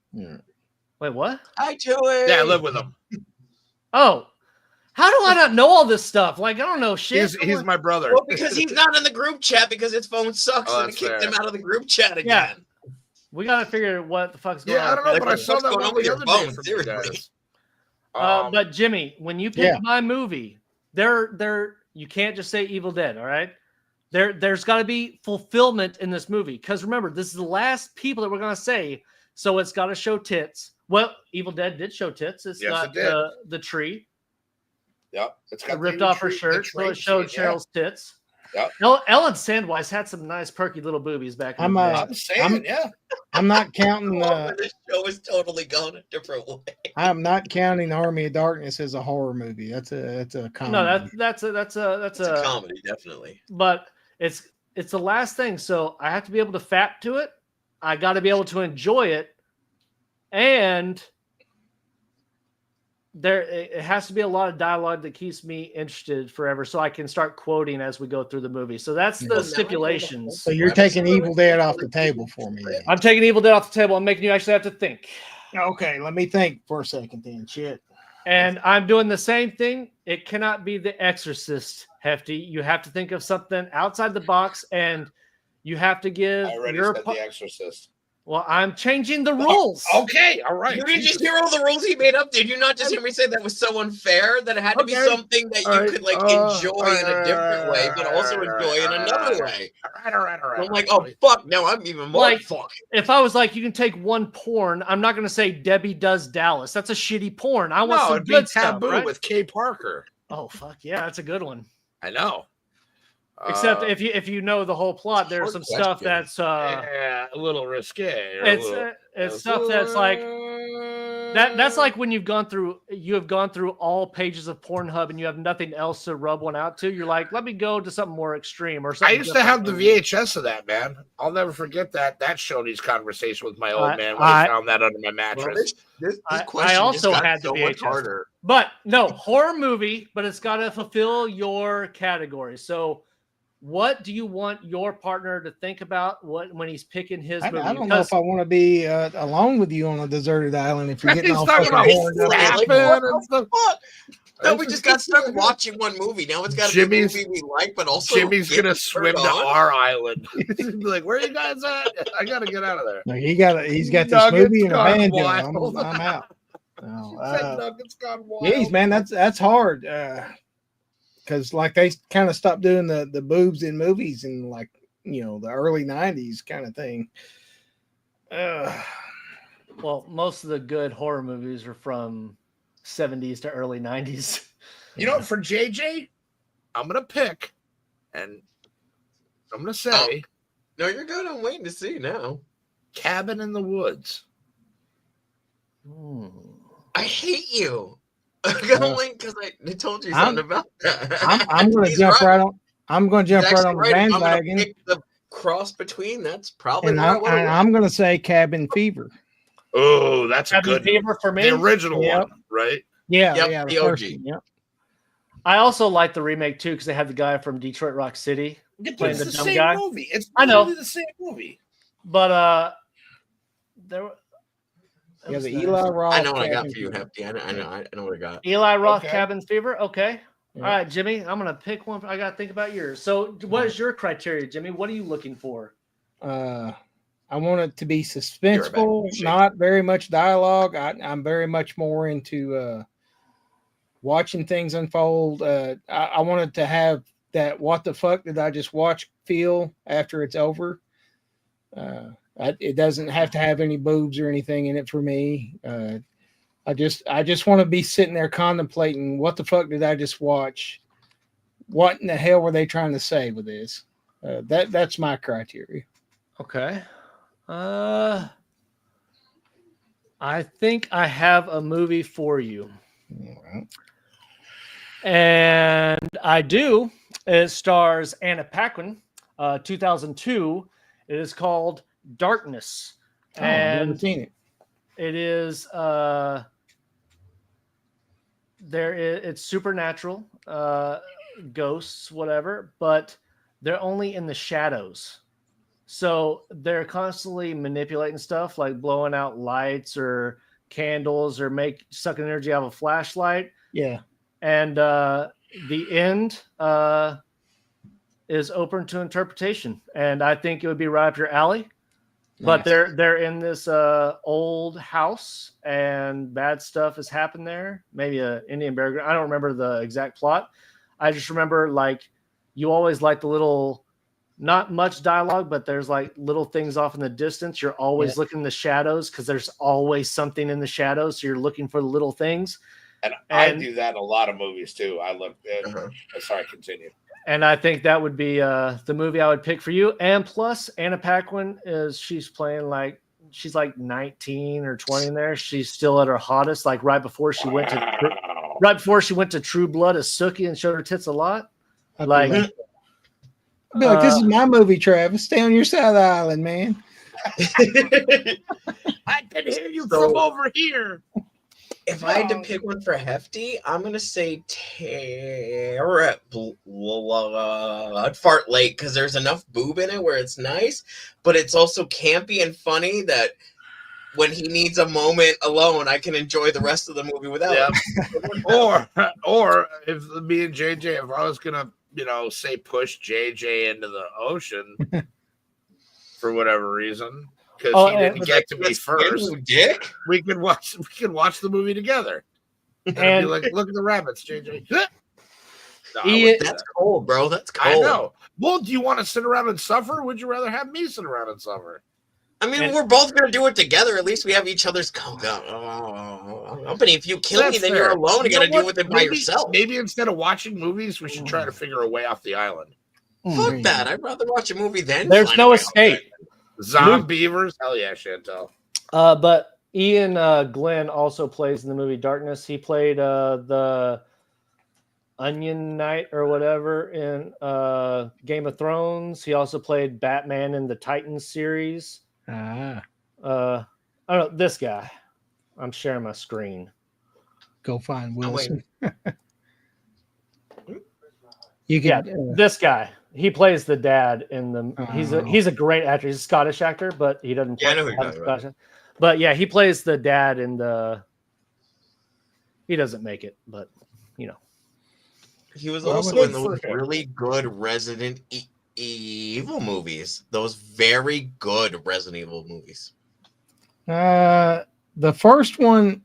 Wait, what? Hi, Joey. Yeah, I live with him. Oh, how do I not know all this stuff? Like, I don't know shit. He's my brother. Well, because he's not in the group chat because his phone sucks Oh, and it that's kicked fair. him out of the group chat again. Yeah. We gotta figure what the fuck's going Yeah, I on. don't know, Like, but I what saw the that fuck's going one on with the your other phone? day from you Seriously. guys. But Jimmy, when you pick Yeah. my movie, you can't just say Evil Dead, all right? There's got to be fulfillment in this movie, because remember, this is the last people that we're gonna say, so it's got to show tits. Well, Evil Dead did show tits. It's Yes, got it did. the tree. Yep. It's got Ripped the off her tree- shirt, the so it tree showed scene, yeah. Cheryl's tits. Yep. Ellen Sandweiss had some nice perky little boobies back in I'm, the day. I'm saying, yeah. I'm not counting. This show is totally gone a different way. I'm not counting Army of Darkness as a horror movie. That's a comedy. No, that's a It's a comedy, definitely. But it's the last thing, so I have to be able to fap to it. I got to be able to enjoy it, and it has to be a lot of dialogue that keeps me interested forever, so I can start quoting as we go through the movie. So that's the stipulations. So you're taking Evil Dead off the table for me. Then. I'm taking Evil Dead off the table. I'm making you actually have to think. Okay, let me think for a second then. Shit. And I'm doing the same thing. It cannot be The Exorcist, Hefty. You have to think of something outside the box, and you have to give I already your. said The Exorcist. Well, I'm changing the rules. Okay, all right. You didn't just hear all the rules he made up. Did you not just hear me say that was so unfair that it had to be Okay. something that you could like enjoy in a different way, but also enjoy in another way? All right. I'm like, oh fuck! Now I'm even more Like, fuck. If I was like, you can take one porn, I'm not going to say Debbie Does Dallas. That's a shitty porn. I want No, some it'd be good stuff, Taboo right? with Kay Parker. Oh fuck yeah, that's a good one. I know. Except if you know the whole plot, there's hard some stuff question. that's yeah, a little risque. or a it's little- it's stuff that's like that's like when you have gone through all pages of Pornhub and you have nothing else to rub one out to. You're like, let me go to something more extreme or I something. used to have the VHS of that, man. I'll never forget that Shoney's conversation with my old man when I found that under my Well, mattress. this I question also just got had the so much VHS. harder. But no, horror movie, but it's got to fulfill your category. So, what do you want your partner to think about when he's picking his movie? I don't know if I want to be alone with you on a deserted island if you're getting He's all talking fucking about horned up. laughing What and stuff. No, we just got stuck watching one movie. Now it's got to be a movie we like, but also Jimmy's get gonna turned swim to on. our island. He's gonna be like, "Where are you guys at? I gotta get out of there." No, he's got this Nuggets movie and a gone banjo. wild. I'm out. He No, said Nuggets gone wild. Jeez, man, that's hard. Because like they kind of stopped doing the boobs in movies in like the early '90s kind of thing. Well, most of the good horror movies are from 70s to early 90s. You know, for JJ, I'm gonna pick, and I'm gonna say No, you're good. I'm waiting to see now. Cabin in the Woods. I hate you. I'm gonna wait because I told you something about that. I'm going to He's jump right. right on. I'm going to jump He's right on the actually right. If I'm gonna bandwagon, pick the cross between. That's probably and I'm going to say Cabin Fever. Oh, that's a Cabin good Fever for me. The original Yep. one, right? Yeah, Yep, yeah, the first OG. one, yep. I also like the remake too because they had the guy from Detroit Rock City playing It's the the dumb same guy. movie. It's I know. literally the same movie. But there. Yeah, the Eli Roth. I know what I got Cabin for you, Fever. Hefty. I know what I got. Eli Roth, Okay. Cabin Fever. Okay. Yeah. All right, Jimmy. I'm gonna pick one. I gotta think about yours. So, what is your criteria, Jimmy? What are you looking for? I want it to be You're suspenseful, back. not very much dialogue. I'm very much more into watching things unfold. I wanted to have that "what the fuck did I just watch" feel after it's over. It doesn't have to have any boobs or anything in it for me. I just want to be sitting there contemplating what the fuck did I just watch? What in the hell were they trying to say with this? That's my criteria. Okay. I think I have a movie for you. All right. And I do. It stars Anna Paquin, 2002. It is called Darkness. Oh, I've never And seen it. it is it's supernatural, ghosts, whatever, but they're only in the shadows. So they're constantly manipulating stuff like blowing out lights or candles or sucking energy out of a flashlight. Yeah. And the end is open to interpretation. And I think it would be right up your alley. But Nice. they're in this old house and bad stuff has happened there. Maybe a Indian burial ground. I don't remember the exact plot. I just remember like you always like the little not much dialogue, but there's like little things off in the distance. You're always looking in the shadows because there's always something in the shadows. So you're looking for the little things. And I do that in a lot of movies too. I look. Sorry, continue. And I think that would be the movie I would pick for you. And plus, Anna Paquin she's playing like she's like 19 or 20 in there. She's still at her hottest, like right before she went to True Blood as Sookie and showed her tits a lot. Like, this is my movie, Travis. Stay on your side of the island, man. I can hear you from over here. If I had to pick one for Hefty, I'm gonna say Terror at Fart Lake because there's enough boob in it where it's nice, but it's also campy and funny that when he needs a moment alone, I can enjoy the rest of the movie without it. Or if me and JJ, if I was gonna, say push JJ into the ocean for whatever reason. Because he didn't get to me first. Dick. We could watch the movie together. And be like, look at the rabbits, JJ. No, that's cold, bro. That's cold. I know. Well, do you want to sit around and suffer? Or would you rather have me sit around and suffer? I mean, we're both gonna do it together. At least we have each other's company. If you kill me, then you're alone. You gotta deal with it by yourself. Maybe instead of watching movies, we should try to figure a way off the island. Fuck that. I'd rather watch a movie then. There's no escape. Zombievers? Hell yeah, Chantel. But Ian Glenn also plays in the movie Darkness. He played the Onion Knight or whatever in Game of Thrones. He also played Batman in the Titans series. I don't know, this guy. I'm sharing my screen. Go find Wilson. You can, this guy. He plays the dad in the. He's a great actor. He's a Scottish actor, but he doesn't. Yeah, I know who you're talking about. But yeah, he plays the dad in the. He doesn't make it, but he was also in those really good Resident Evil movies. Those very good Resident Evil movies. The first one.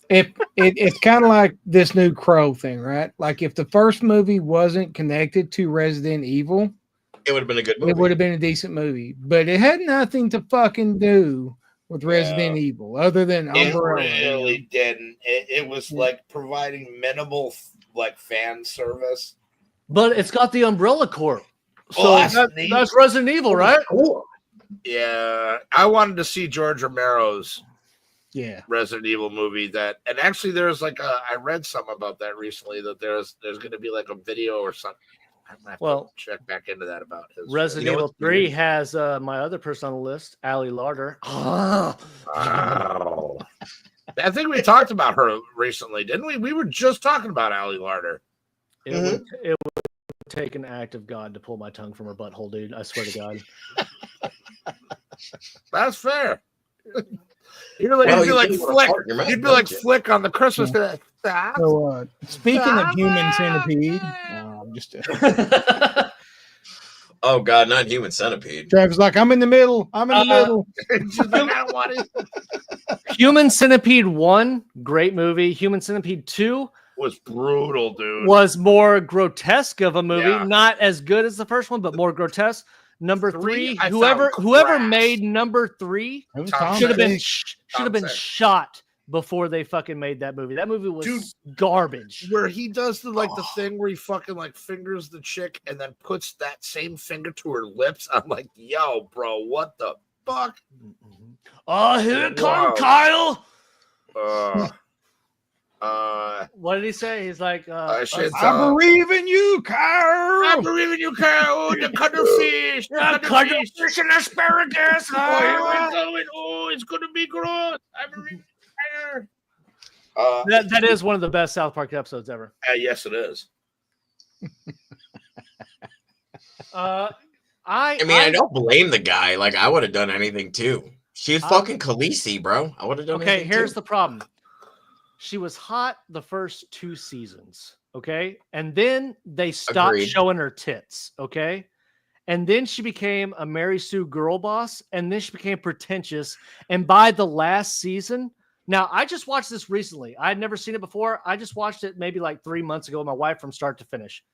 It's kind of like this new Crow thing, right? Like if the first movie wasn't connected to Resident Evil, it would have been a good movie. It would have been a decent movie, but it had nothing to fucking do with Resident Evil other than Umbrella. It really didn't. It was like providing minimal like fan service. But it's got the Umbrella Corp. So that's Resident Evil, right? Cool. Yeah, I wanted to see George Romero's Resident Evil movie and actually there's like I read something about that recently that there's going to be like a video or something. I'm gonna have to check back into that about his Resident Evil 3 has my other person on the list, Ali Larder. I think we talked about her recently, didn't we? We were just talking about Ali Larder. It would take an act of God to pull my tongue from her butthole, dude. I swear to God. That's fair. You'd be like Flick on the Christmas. So, speaking of Human Centipede, oh God, not Human Centipede. Travis like, I'm in the middle. Human Centipede 1, great movie. Human Centipede 2 was brutal, dude. Was more grotesque of a movie. Not as good as the first one, but more grotesque. Number 3, whoever made number 3 should have been shot before they fucking made that movie. That movie was garbage. Where he does the thing where he fucking like fingers the chick and then puts that same finger to her lips. I'm like, yo, bro, what the fuck? Oh, here it comes, Kyle. What did he say? He's like, I believe in you, Kyle. I believe in you, Kyle. The cuttlefish. The cuttlefish and asparagus. Oh, it's going to be gross. I believe in Kyle. That is one of the best South Park episodes ever. Yes, it is. I don't blame the guy. Like, I would have done anything too. She's fucking Khaleesi, bro. I would have done anything. Okay, here's the problem. She was hot the first 2 seasons, okay? And then they stopped showing her tits, okay? And then she became a Mary Sue girl boss, and then she became pretentious. And by the last season, now I just watched this recently. I had never seen it before. I just watched it maybe like 3 months ago with my wife from start to finish.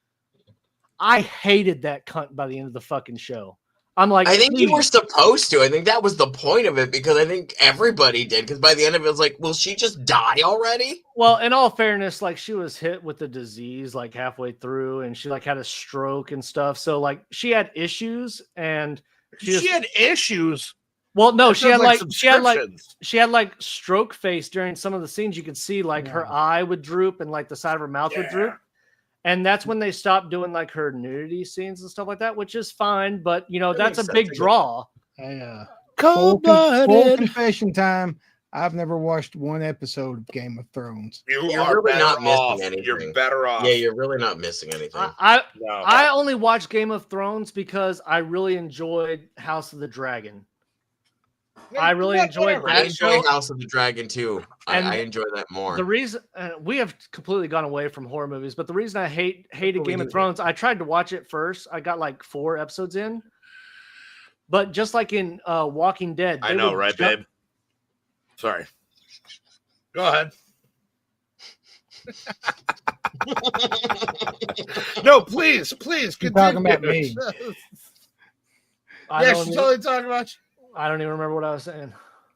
I hated that cunt by the end of the fucking show. I'm like, I think you were please. supposed to. I think that was the point of it because I think everybody did. Because by the end of it was like, will she just die already? Well, in all fairness, like she was hit with the disease like halfway through, and she like had a stroke and stuff. So like she had issues, and She had issues. well, no, That she had sounds she had like stroke face during some of the scenes. You could see like her eye would droop and like the side of her mouth would droop. And that's when they stopped doing like her nudity scenes and stuff like that, which is fine. But you know, that's a big draw. Full confession time. I've never watched one episode of Game of Thrones. You're really better not missing off. anything. You're better off. Yeah, you're really not missing anything. I only watched Game of Thrones because I really enjoyed House of the Dragon. I really enjoyed I that enjoy show. House of the Dragon too. I enjoy that more. The reason we have completely gone away from horror movies, but the reason I hated Game of Thrones, I tried to watch it first. I got like 4 episodes in, but just like in Walking Dead, I know, right, babe? Sorry. Go ahead. No, please, You're continue. talking about me. I Yeah, don't she's even- totally talking about you. I don't even remember what I was saying.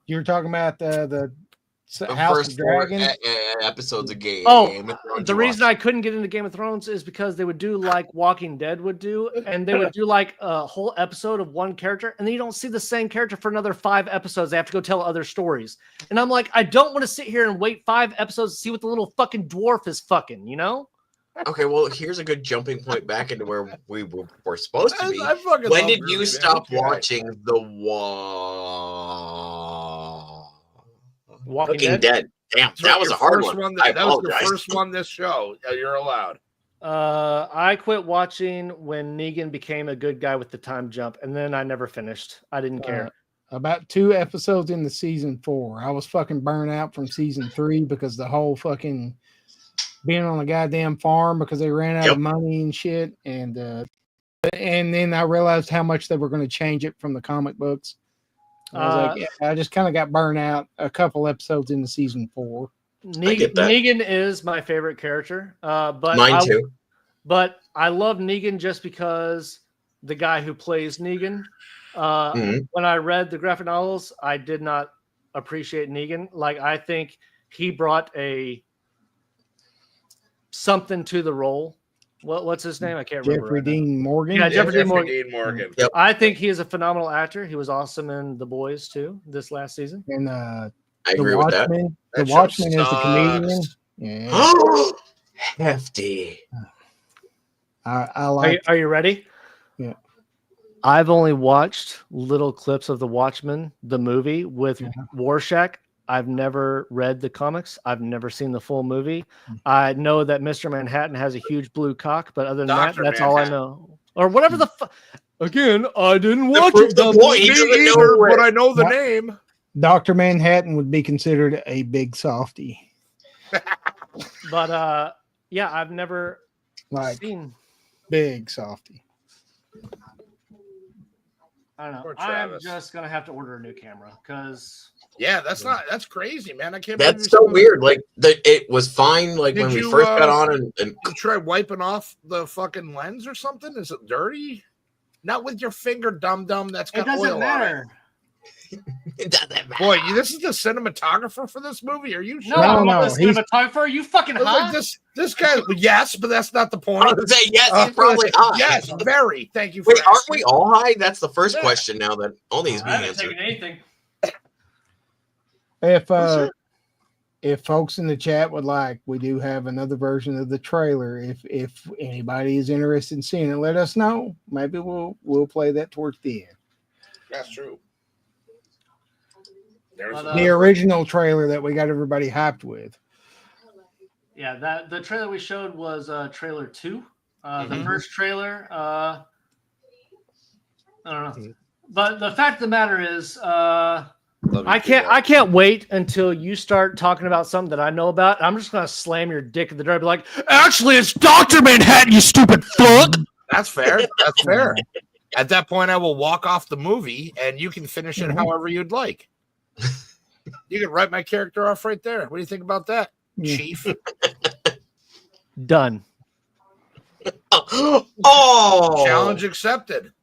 You're talking about the The House first of 4 Dragons. episodes of Game. Oh, Game of Thrones the you reason watched. I couldn't get into Game of Thrones is because they would do like Walking Dead would do, and they would do like a whole episode of one character, and then you don't see the same character for another 5 episodes. They have to go tell other stories. And I'm like, I don't want to sit here and wait 5 episodes to see what the little fucking dwarf is fucking, you know? Okay, well, here's a good jumping point back into where we were supposed to be. I fucking When love did Groovy, you man. stop Okay. watching the Walking Dead? Damn, That's that was your a hard first one. That I was the apologize. first one this show. Yeah, you're allowed. I quit watching when Negan became a good guy with the time jump, and then I never finished. I didn't care. About 2 episodes into season 4. I was fucking burnt out from season 3 because the whole fucking being on a goddamn farm because they ran out of money and shit. And then I realized how much they were going to change it from the comic books. I was like, yeah, I just kind of got burnt out a couple episodes into season 4. Negan is my favorite character. But Mine too. But I love Negan just because the guy who plays Negan. When I read the graphic novels, I did not appreciate Negan. Like, I think he brought something to the role. What's his name? I can't remember. Jeffrey Dean Morgan. Yeah, Jeffrey Dean Morgan. Yep. I think he is a phenomenal actor. He was awesome in The Boys too this last season. And I agree with that. The Watchmen is the comedian. Yeah. Hefty. I like. Are you ready? Yeah. I've only watched little clips of The Watchmen, the movie with Rorschach. I've never read the comics. I've never seen the full movie. I know that Mr. Manhattan has a huge blue cock, but other than that, that's all I know. Or whatever the fuck. Again, I didn't watch it. The point. He doesn't know but I know the name. Dr. Manhattan would be considered a big softie. But yeah, I've never seen big softie. I don't know. Poor I'm Travis. just gonna have to order a new camera because that's crazy, man. I can't. That's so weird. Like it was fine. Like Did when we you, first got on, and you try wiping off the fucking lens or something. Is it dirty? Not with your finger, dum. That's got oil on it. it doesn't matter. Boy, this is the cinematographer for this movie. Are you sure? no, No, I'm the cinematographer. Are you fucking I was hot? like, this guy. Yes, but that's not the point. I would say yes. He's probably high. Yes, very. Thank you. For Wait, aren't asking. we all high? That's the first question now that only is I being haven't answered. taken anything. If folks in the chat would like, we do have another version of the trailer. If anybody is interested in seeing it, let us know. Maybe we'll play that towards the end. That's true. The original trailer that we got everybody hyped with. Yeah, the trailer we showed was trailer 2. The first trailer, I don't know. But the fact of the matter is, I can't wait until you start talking about something that I know about. I'm just gonna slam your dick in the dirt and be like, actually, it's Dr. Manhattan, you stupid fuck. That's fair. That's fair. At that point, I will walk off the movie, and you can finish it however you'd like. You can write my character off right there. What do you think about that, Chief? Done. Oh, Challenge accepted.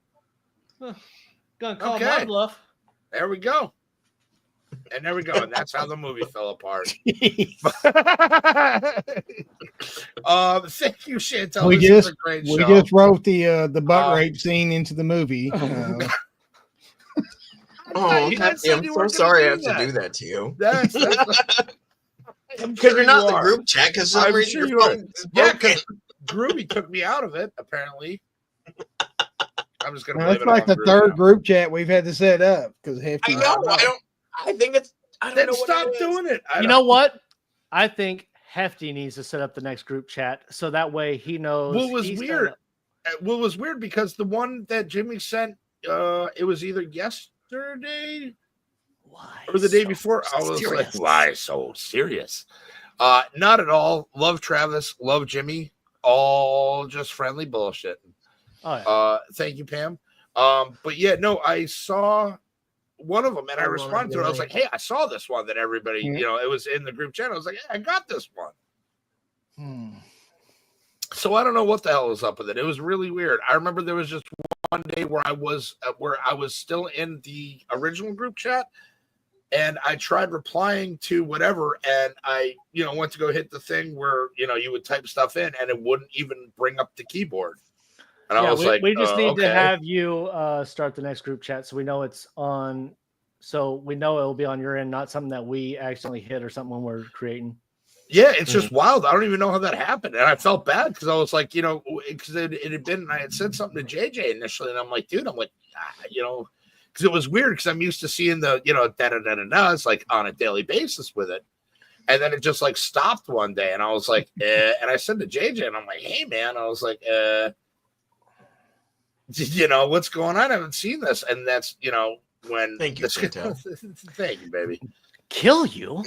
Gonna call Okay. my bluff. There we go. And there we go. And that's how the movie fell apart. Thank you, Chantel. we This is a great we show. just wrote the butt rape scene into the movie. Oh, you Hefty, said I'm you so weren't sorry I gonna have do to that. do that to you. That's Because sure you're not you in the are. group chat because some I'm reason sure your you are. phone is Yeah, broken. because Groovy took me out of it, apparently. I'm just gonna Now, blame it's it like on the Groovy third now. group chat we've had to set up because Hefty. I know. know. I think it's. I don't Then know what stop it is. doing it. You know what? I think Hefty needs to set up the next group chat so that way he knows. What was he's weird? What was weird because the one that Jimmy sent, it was either yesterday or the day before. I was like, why so serious? Not at all. Love Travis. Love Jimmy. All just friendly bullshit. Oh, yeah. Thank you, Pam. But yeah, no, I saw one of them and I responded to it. I was like, hey, I saw this one that everybody, it was in the group chat. I was like, hey, I got this one. So I don't know what the hell was up with it. It was really weird. I remember there was just one day where I was still in the original group chat, and I tried replying to whatever, and I went to go hit the thing where you would type stuff in, and it wouldn't even bring up the keyboard. And I was like, we just need okay. to have you start the next group chat so we know it's on. So we know it'll be on your end, not something that we accidentally hit or something when we're creating. Yeah, it's just wild. I don't even know how that happened. And I felt bad because I was like, because it had been, I had said something to JJ initially, and I'm like, dude, because it was weird because I'm used to seeing the, da-da-da-da-da, it's like on a daily basis with it. And then it just like stopped one day, and I was like, and I said to JJ, and I'm like, hey, man, I was like, what's going on? I haven't seen this. And that's, when. Thank you, Chantel. Thank you, baby. Kill you?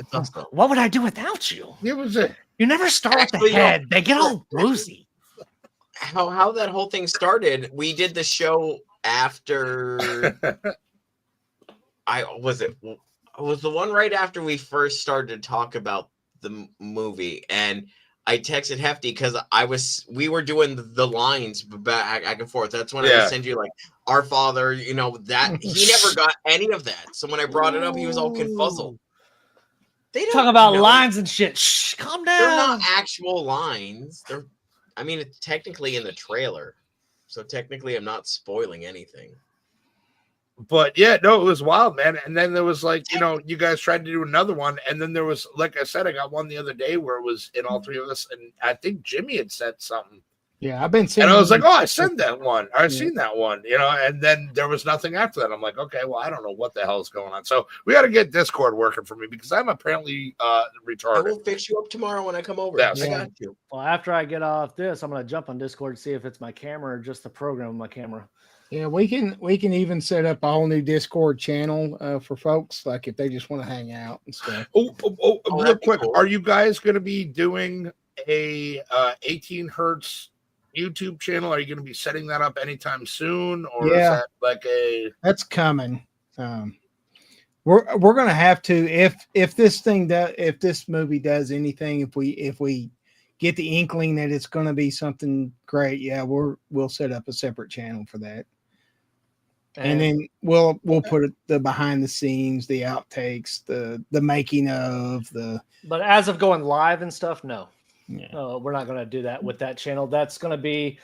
What would I do without you? It was You never start with the head. They get all woozy. How that whole thing started, we did the show after it was the one right after we first started to talk about the movie, and I texted Hefty because we were doing the lines back and forth. That's when I would send you like Our Father, that he never got any of that. So when I brought it up, he was all confuzzled. They talk about lines and shit. Shh, calm down. They're not actual lines. It's technically in the trailer. So technically I'm not spoiling anything. But yeah, no, it was wild, man. And then there was like, you guys tried to do another one. And then there was, like I said, I got one the other day where it was in all three of us. And I think Jimmy had sent something. Yeah, I've been seeing. And I was like, oh, I sent that one. I've seen that one, and then there was nothing after that. I'm like, okay, well, I don't know what the hell is going on. So we got to get Discord working for me because I'm apparently retarded. I will fix you up tomorrow when I come over. Yes. I got you. Well, after I get off this, I'm going to jump on Discord to see if it's my camera or just the program on my camera. Yeah, we can even set up a whole new Discord channel for folks, like if they just want to hang out and stuff. Oh, real quick, cool. Are you guys going to be doing a 18 hertz YouTube channel? Are you going to be setting that up anytime soon, or is that like that's coming? We're going to have to if this movie does anything, if we get the inkling that it's going to be something great, we'll set up a separate channel for that. And then we'll put the behind the scenes, the outtakes, the making of the. But as of going live and stuff, no. Yeah. We're not going to do that with that channel. That's going to be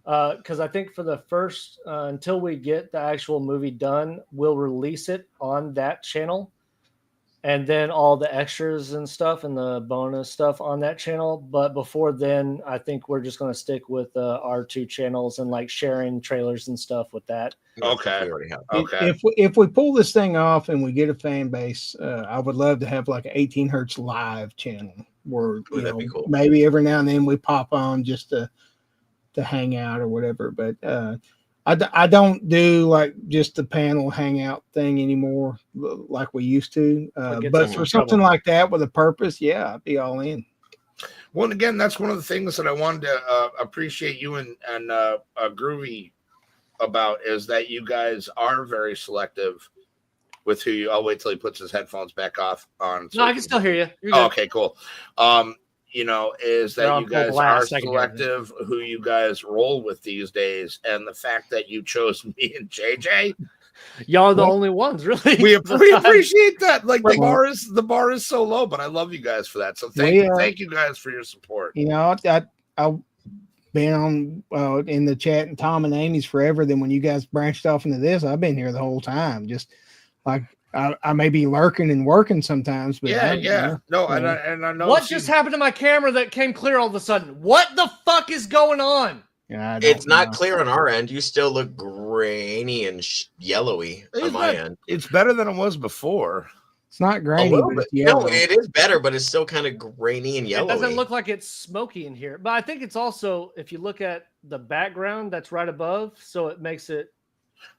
because I think for the first until we get the actual movie done, we'll release it on that channel, and then all the extras and stuff and the bonus stuff on that channel. But before then, I think we're just going to stick with our two channels and like sharing trailers and stuff with that. okay? If we pull this thing off and we get a fan base, I would love to have like an 18 hertz live channel where that'd be cool. Maybe every now and then we pop on just to hang out or whatever. But I don't do like just the panel hangout thing anymore like we used to. But for something like that with a purpose, I'd be all in. Well, again, that's one of the things that I wanted to appreciate you and Groovy about, is that you guys are very selective with who you. I'll wait till he puts his headphones back on. No, I can still hear you. Oh, okay, cool. is They're that on you full guys blast, are I can hear them. selective who you guys roll with these days, and the fact that you chose me and JJ, Y'all are the Well, only ones, really. we besides- appreciate that. Like the Well- bar is so low, but I love you guys for that. So thank you guys for your support. I've been on in the chat and Tom and Amy's forever. Then when you guys branched off into this, I've been here the whole time. Just like I may be lurking and working sometimes, but No, and I know What just happened to my camera that came clear all of a sudden? What the fuck is going on? Yeah, It's not clear on our end. You still look grainy and yellowy on my end. It's better than it was before. It's not A grainy, little but bit. it's yellow. No, it is better, but it's still kind of grainy and yellowy. It doesn't look like it's smoky in here, but I think it's also, if you look at the background that's right above, so it makes it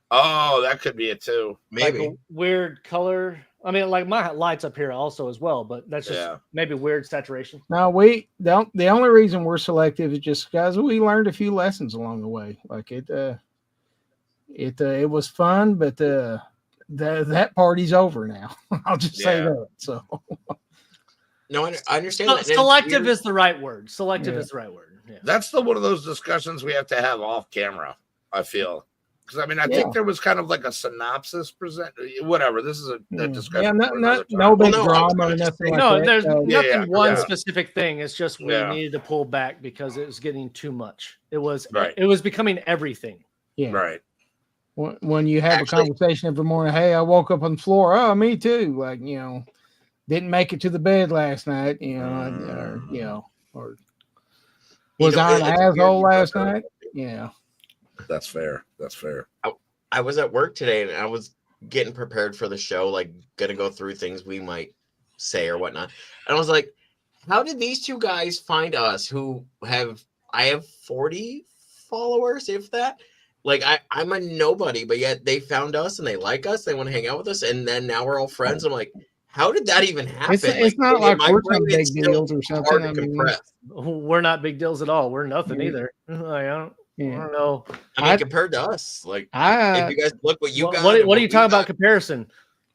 Oh, that could be it too. maybe. like a weird color. I mean, like my lights up here also as well, but that's just maybe weird saturation. No, the only reason we're selective is just because we learned a few lessons along the way. Like it was fun, but that party's over now. I'll just say that. So No, I understand that. Selective is the right word. Selective is the right word. Yeah. That's one of those discussions we have to have off camera, I feel. Because I mean, I think there was kind of like a synopsis present. Whatever. This is a discussion. No big drama or nothing. No, like there's that. nothing specific thing. It's just we needed to pull back because it was getting too much. It was becoming everything. Yeah. Right. When you have a conversation every morning, hey, I woke up on the floor. Oh, me too. Like, didn't make it to the bed last night, or was I an asshole last night? Yeah. That's fair. That's fair. I was at work today and I was getting prepared for the show, like gonna go through things we might say or whatnot. And I was like, how did these two guys find us I have 40 followers, if that? Like I'm a nobody, but yet they found us and they like us, they want to hang out with us, and then now we're all friends. I'm like, how did that even happen? It's not like we're some big deals or something. I mean, we're not big deals at all. We're nothing either. I don't know. I mean, compared to us, like if you guys look what you got. What are you talking about comparison?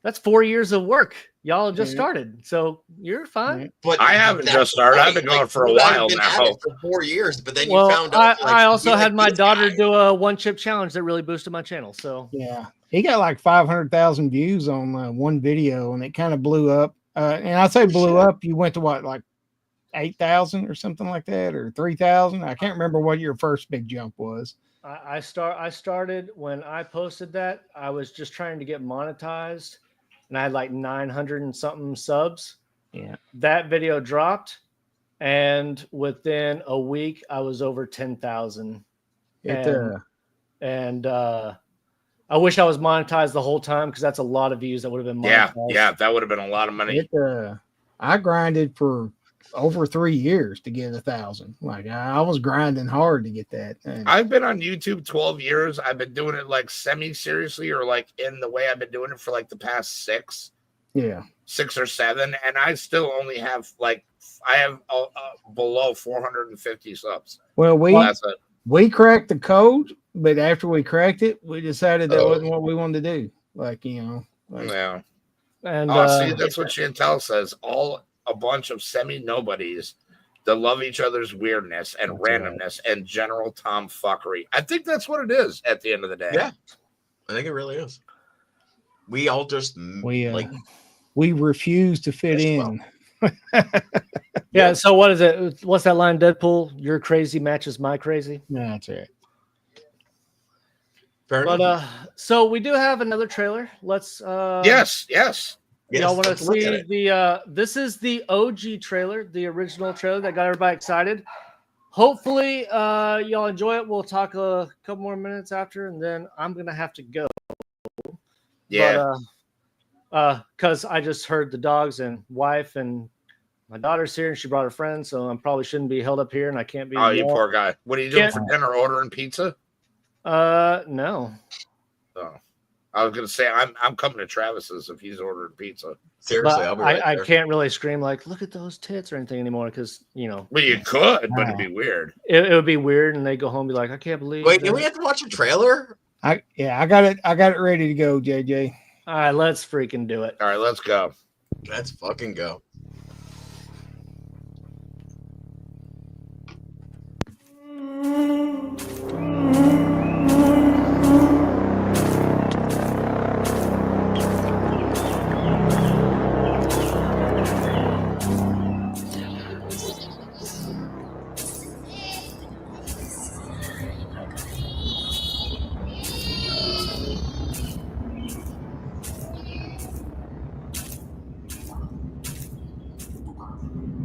That's 4 years of work. Y'all just started, so you're fine. But I haven't just started. I've been going for a while now. For 4 years, but then you found out. I also had my daughter do a one chip challenge that really boosted my channel. So yeah, he got like 500,000 views on one video, and it kind of blew up. And I say blew up. You went to what, like 8,000 or something like that, or 3,000. I can't remember what your first big jump was. I started when I posted that. I was just trying to get monetized, and I had like 900 and something subs. Yeah, that video dropped, and within a week, I was over 10,000. And I wish I was monetized the whole time because that's a lot of views that would have been monetized. Yeah, that would have been a lot of money. I grinded for over 3 years to get 1,000. Like I was grinding hard to get that. And I've been on YouTube 12 years. I've been doing it like semi-seriously, or like in the way I've been doing it for like the past 6 or 7, and I still only have I have below 450 subs. Well, we cracked the code, but after we cracked it, we decided that wasn't what we wanted to do. Yeah. And see, that's what Chantel says. A bunch of semi-nobodies that love each other's weirdness and randomness and general tomfuckery. I think that's what it is at the end of the day. Yeah, I think it really is. We all just we refuse to fit in. Yeah. So what is it? What's that line? Deadpool, your crazy matches my crazy. That's it. But so we do have another trailer. Let's Yes. Y'all want to see this is the OG trailer, the original trailer that got everybody excited. Hopefully y'all enjoy it. We'll talk a couple more minutes after, and then I'm gonna have to go. Yeah. But because I just heard the dogs and wife and my daughter's here, and she brought her friend, so I probably shouldn't be held up here, and I can't be. Oh, you poor guy. What are you doing for dinner? Ordering pizza? No. Oh. I was gonna say I'm coming to Travis's if he's ordering pizza. Seriously, I'll be right I there. can't really scream like, look at those tits or anything anymore because Well, you could, but it'd be weird. It would be weird, and they go home and be like, I can't believe. Wait, do we have to watch a trailer? I got it ready to go, JJ. All right, let's freaking do it. All right, let's go. Let's fucking go.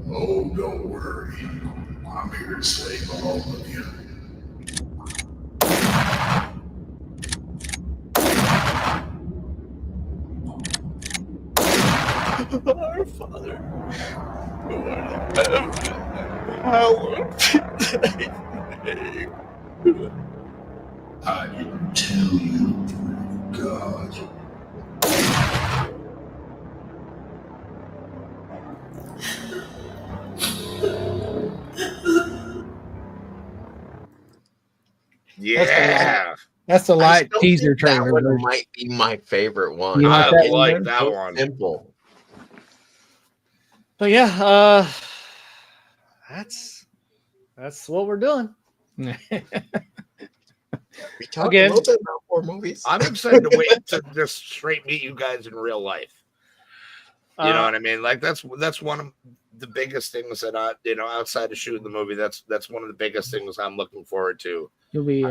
Oh, don't worry. I'm here to save all of you. Our Father, who art in heaven, hallowed be thy name. I can tell you through God. Yeah, That's a I light still teaser think that trailer. one version. might be my favorite one. You like I that one like better? that So one. simple. But yeah, that's what we're doing. We talked Again. a little bit about more movies. I'm excited to wait to just straight meet you guys in real life. You know what I mean? Like that's one of the biggest things that outside of shooting the movie, that's one of the biggest things I'm looking forward to. You'll be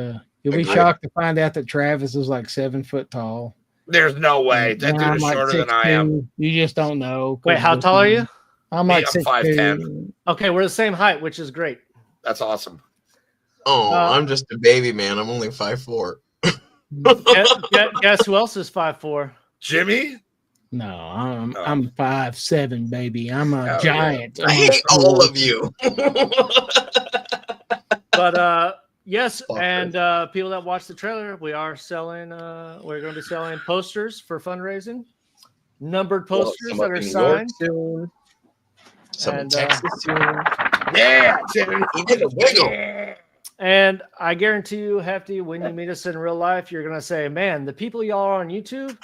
Agreed. shocked to find out that Travis is like 7 foot tall. There's no way And that dude I'm is like shorter than I am. 6'2". You just don't know. Wait, how tall are you? I'm Me, like I'm 6'2". Okay, we're the same height, which is great. That's awesome. Oh, Uh, I'm just a baby man. I'm only 5'4". Guess who else is 5'4"? Jimmy? No, I'm No. I'm 5'7", baby. I'm a Hell giant. I hate all of you. But yes, Fucker. and people that watch the trailer, we are selling. We're going to be selling posters for fundraising, numbered posters Some that up are in New York signed. soon. Some in And, Texas soon. Yeah, Jimmy. He did a wiggle. Yeah. And I guarantee you, Hefty, when you meet us in real life, you're going to say, man, the people y'all are on YouTube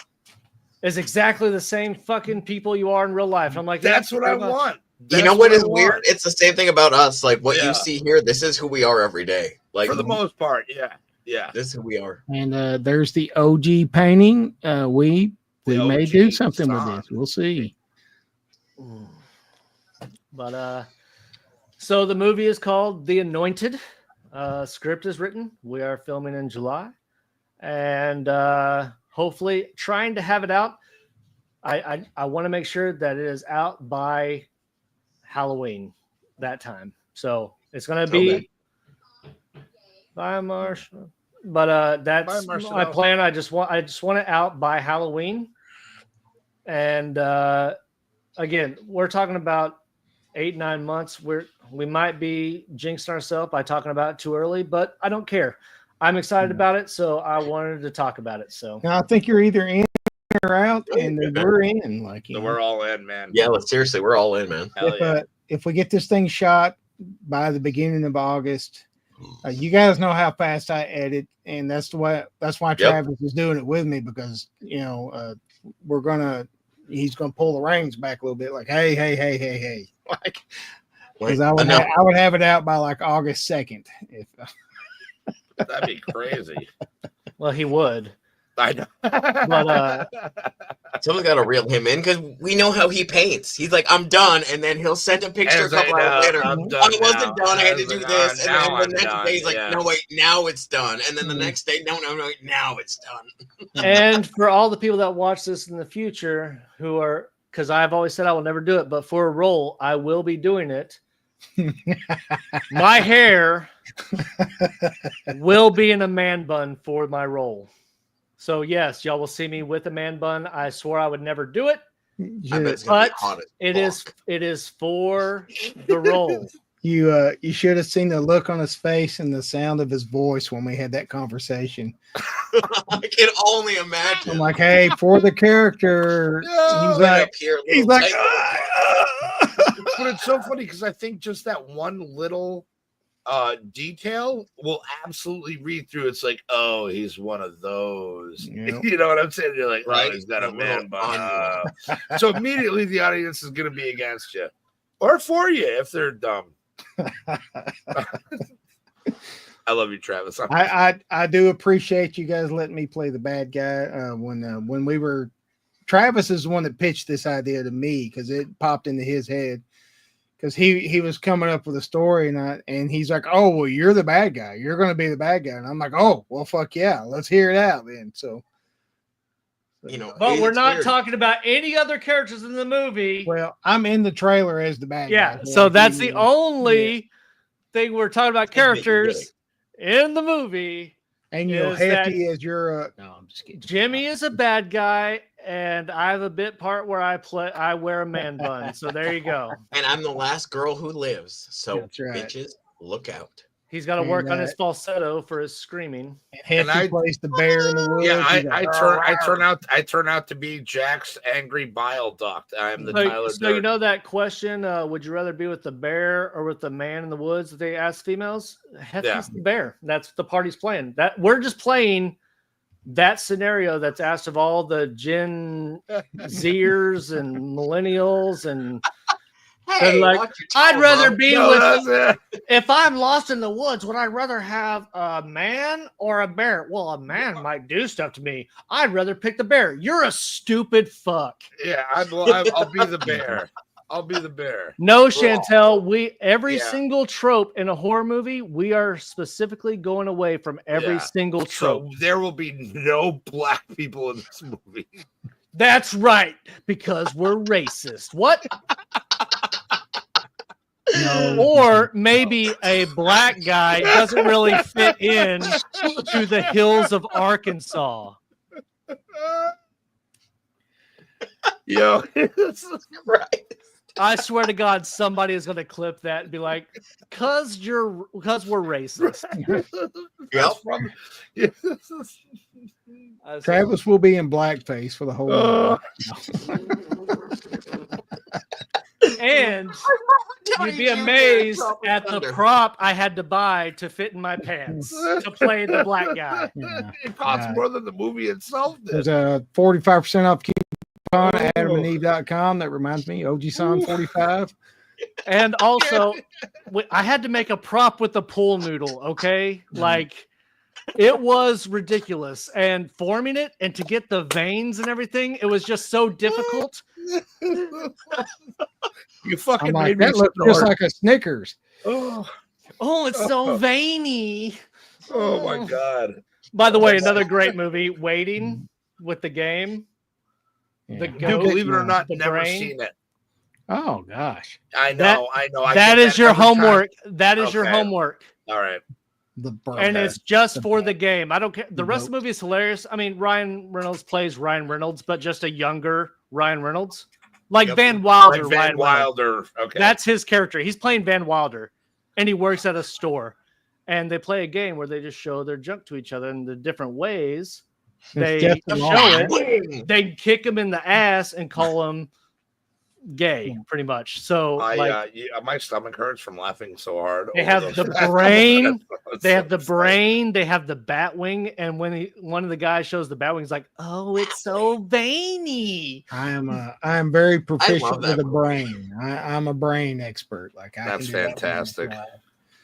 is exactly the same fucking people you are in real life. I'm like, That's yeah, what I pretty much. want. You know That's what I is want. weird? It's the same thing about us. Like what Yeah. you see here, this is who we are every day. Like For the most part, yeah. Yeah. this is who we are. And there's the OG painting. We may do OG something with song. this. We'll see. But so the movie is called The Anointed. Script is written. We are filming in July, and hopefully trying to have it out. I want to make sure that it is out by Halloween that time. So it's going to be Okay. by March. But that's By March my 12th. plan. I just want it out by Halloween. And again, we're talking about 8-9 months. We might be jinxing ourselves by talking about it too early, but I don't care. I'm excited about it, so I wanted to talk about it. So Now, I think you're either in or out, and then Okay. we're in. Like, you So know, we're all in, man. Yeah, seriously, we're all in, man. Hell yeah. if we get this thing shot by the beginning of August, you guys know how fast I edit, and that's why Travis is doing it with me, because he's gonna pull the reins back a little bit, like hey, like, because I would have it out by like August 2nd. If That'd be crazy. well, he would. I know. But Someone's got to reel him in because we know how he paints. He's like, I'm done. And then he'll send a picture a couple hours later. I'm I done wasn't now. done. I had I to was do like, this. And now then I'm the next done. day, he's like, Yeah. no, wait, now it's done. And then the next day, no, now it's done. and for all the people that watch this in the future who are, because I've always said I will never do it, but for a role, I will be doing it. My hair will be in a man bun for my role. So yes, y'all will see me with a man bun. I swore I would never do it. I bet it's gonna be But hot as it is for the role. you should have seen the look on his face and the sound of his voice when we had that conversation. I can only imagine. I'm like, hey, for the character, he's like, But it's so funny because I think just that one little detail will absolutely read through. It's like, oh, he's one of those. Yep. You know what I'm saying? You're like, Right. oh, he's got a A man little bun. So immediately the audience is going to be against you or for you if they're dumb. I love you, Travis. I do appreciate you guys letting me play the bad guy. When we were, Travis is the one that pitched this idea to me because it popped into his head. Because he was coming up with a story and he's like, oh well, you're the bad guy. You're going to be the bad guy, and I'm like, oh well, fuck yeah, let's hear it out then. So but we're it's not weird. talking about any other characters in the movie. well, I'm in the trailer as the bad guy. Yeah, so that's the only thing we're talking about characters in the movie. And you know, is that Hefty as your no, I'm just kidding. Jimmy is a bad guy, and I have a bit part where I wear a man bun. So there you go. And I'm the last girl who lives. So That's right. bitches, look out. He's got to work on And, his falsetto for his screaming. Hefty I- plays the bear in the woods. Yeah, He's like, I turn out to be Jack's angry bile duct. I am the Tyler So you Durden. know that question, would you rather be with the bear or with the man in the woods that they ask females? Hefty's the bear. That's what the party's playing. That we're just playing that scenario that's asked of all the Gen Zers and millennials, and Hey, like, watch your I'd tone, rather Mom. be No, with that's it. if I'm lost in the woods, would I rather have a man or a bear? Well, a man might do stuff to me. I'd rather pick the bear. You're a stupid fuck. Yeah, I'll be the bear. I'll be the bear. No, Chantel, every Yeah. single trope in a horror movie, we are specifically going away from every Yeah. single trope. So there will be no black people in this movie. That's right, because we're racist. What? no. Or maybe a black guy doesn't really fit in to the hills of Arkansas. Yo, Right. I swear to God, somebody is going to clip that and be like, "Cause we're racist." Yep. Travis will be in blackface for the whole And you'd be amazed at the prop I had to buy to fit in my pants to play the black guy. Yeah. It costs more than the movie itself There's did. a 45% off coupon at adamandeve.com. That reminds me, OG-san 45. And also, I had to make a prop with the pool noodle, okay? Like, it was ridiculous. And forming it and to get the veins and everything, it was just so difficult. You fucking I'm like, made me that looks just snort. like a Snickers. Oh, Oh, it's so veiny. oh my god. By the way, another great movie, Waiting with the game. The Yeah. You goat, believe it or not, the never brain. seen it. Oh gosh, I know. I That get is your every time. homework. That is your Okay. homework. All right. the burn. And Okay. it's just The for boat. the game. I don't care. The The rest of the movie is hilarious. I mean, Ryan Reynolds plays Ryan Reynolds, but just a younger Ryan Reynolds. Like Yep. Van Wilder. Like Van Ryan Reynolds. Wilder. Okay. That's his character. He's playing Van Wilder, and he works at a store. And they play a game where they just show their junk to each other in the different ways. They It's show definitely it. They kick him in the ass and call him gay, pretty much. So, my stomach hurts from laughing so hard. They over have those- the brain. It's They have so the brain. They have the bat wing. And when one of the guys shows the bat wing, he's like, "Oh, it's so veiny." I am very proficient that with a movie. brain. I'm a brain expert. Like I That's can do that fantastic. one.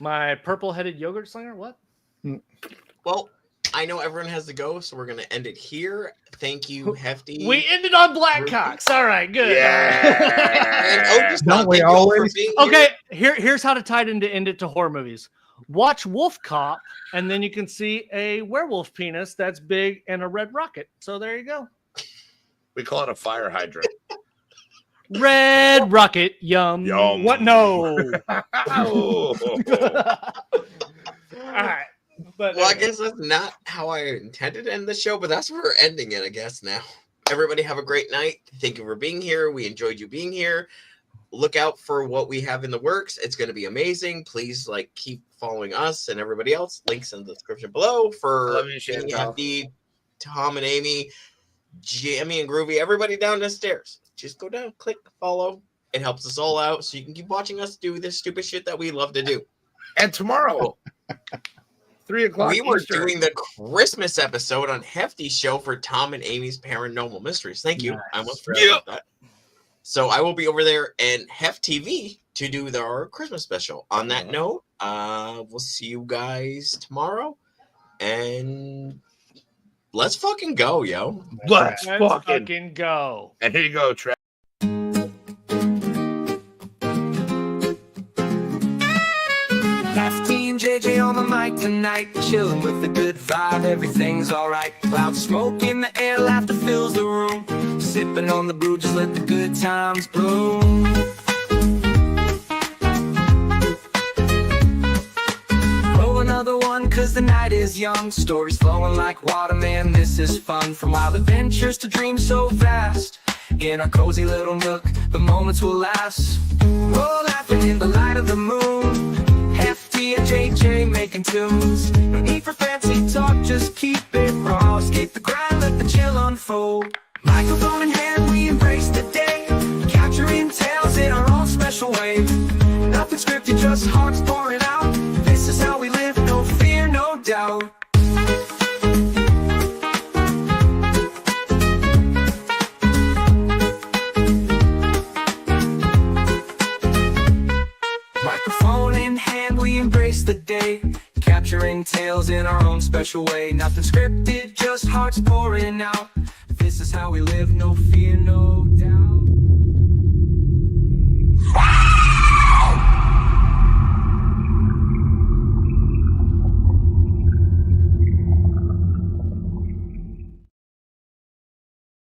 My purple-headed yogurt slinger. What? Well, I know everyone has to go, so we're gonna end it here. Thank you, Hefty. We ended on Blackhawks. All right, good. And Yeah. just Don't we thank you all for always? being here. Okay, here's how to tie it into end it to horror movies. Watch Wolf Cop, and then you can see a werewolf penis that's big and a red rocket. So there you go. We call it a fire hydrant. Red rocket, yum. Yum. What? No. Oh. All right. But Well, I guess that's not how I intended to end the show, but that's where we're ending it, I guess, now. Everybody have a great night. Thank you for being here. We enjoyed you being here. Look out for what we have in the works. It's going to be amazing. Please, keep following us and everybody else. Links in the description below for Love you, Chantal. Hefty, Tom and Amy, Jimmy and Groovy, everybody down the stairs. Just go down, click follow. It helps us all out so you can keep watching us do this stupid shit that we love to do. And tomorrow, 3 o'clock. We were Eastern. doing the Christmas episode on Hefty's show for Tom and Amy's Paranormal Mysteries. Thank you. I almost forgot about that. So I will be over there in Heft TV to do our Christmas special. On that note, We'll see you guys tomorrow, and let's fucking go, yo. Let's Let's fucking. fucking go. And here you go, Trav. Lefty and JJ on the mic tonight, chilling with a good vibe, everything's alright. Cloud smoke in the air, laughter fills the room. Sipping on the brew, just let the good times bloom. Roll another one, cause the night is young. Stories flowing like water, man, this is fun. From wild adventures to dreams so vast. In our cozy little nook, the moments will last. We're laughing in the light of the moon. Hefty and JJ making tunes. No need for fancy talk, just keep it raw. Escape the grind, let the chill unfold. Microphone in hand, we embrace the day. Capturing tales in our own special way. Nothing scripted, just hearts pouring out. This is how we live, no fear, no doubt. Microphone in hand, we embrace the day. Capturing tales in our own special way. Nothing scripted, just hearts pouring out. This is how we live, no fear, no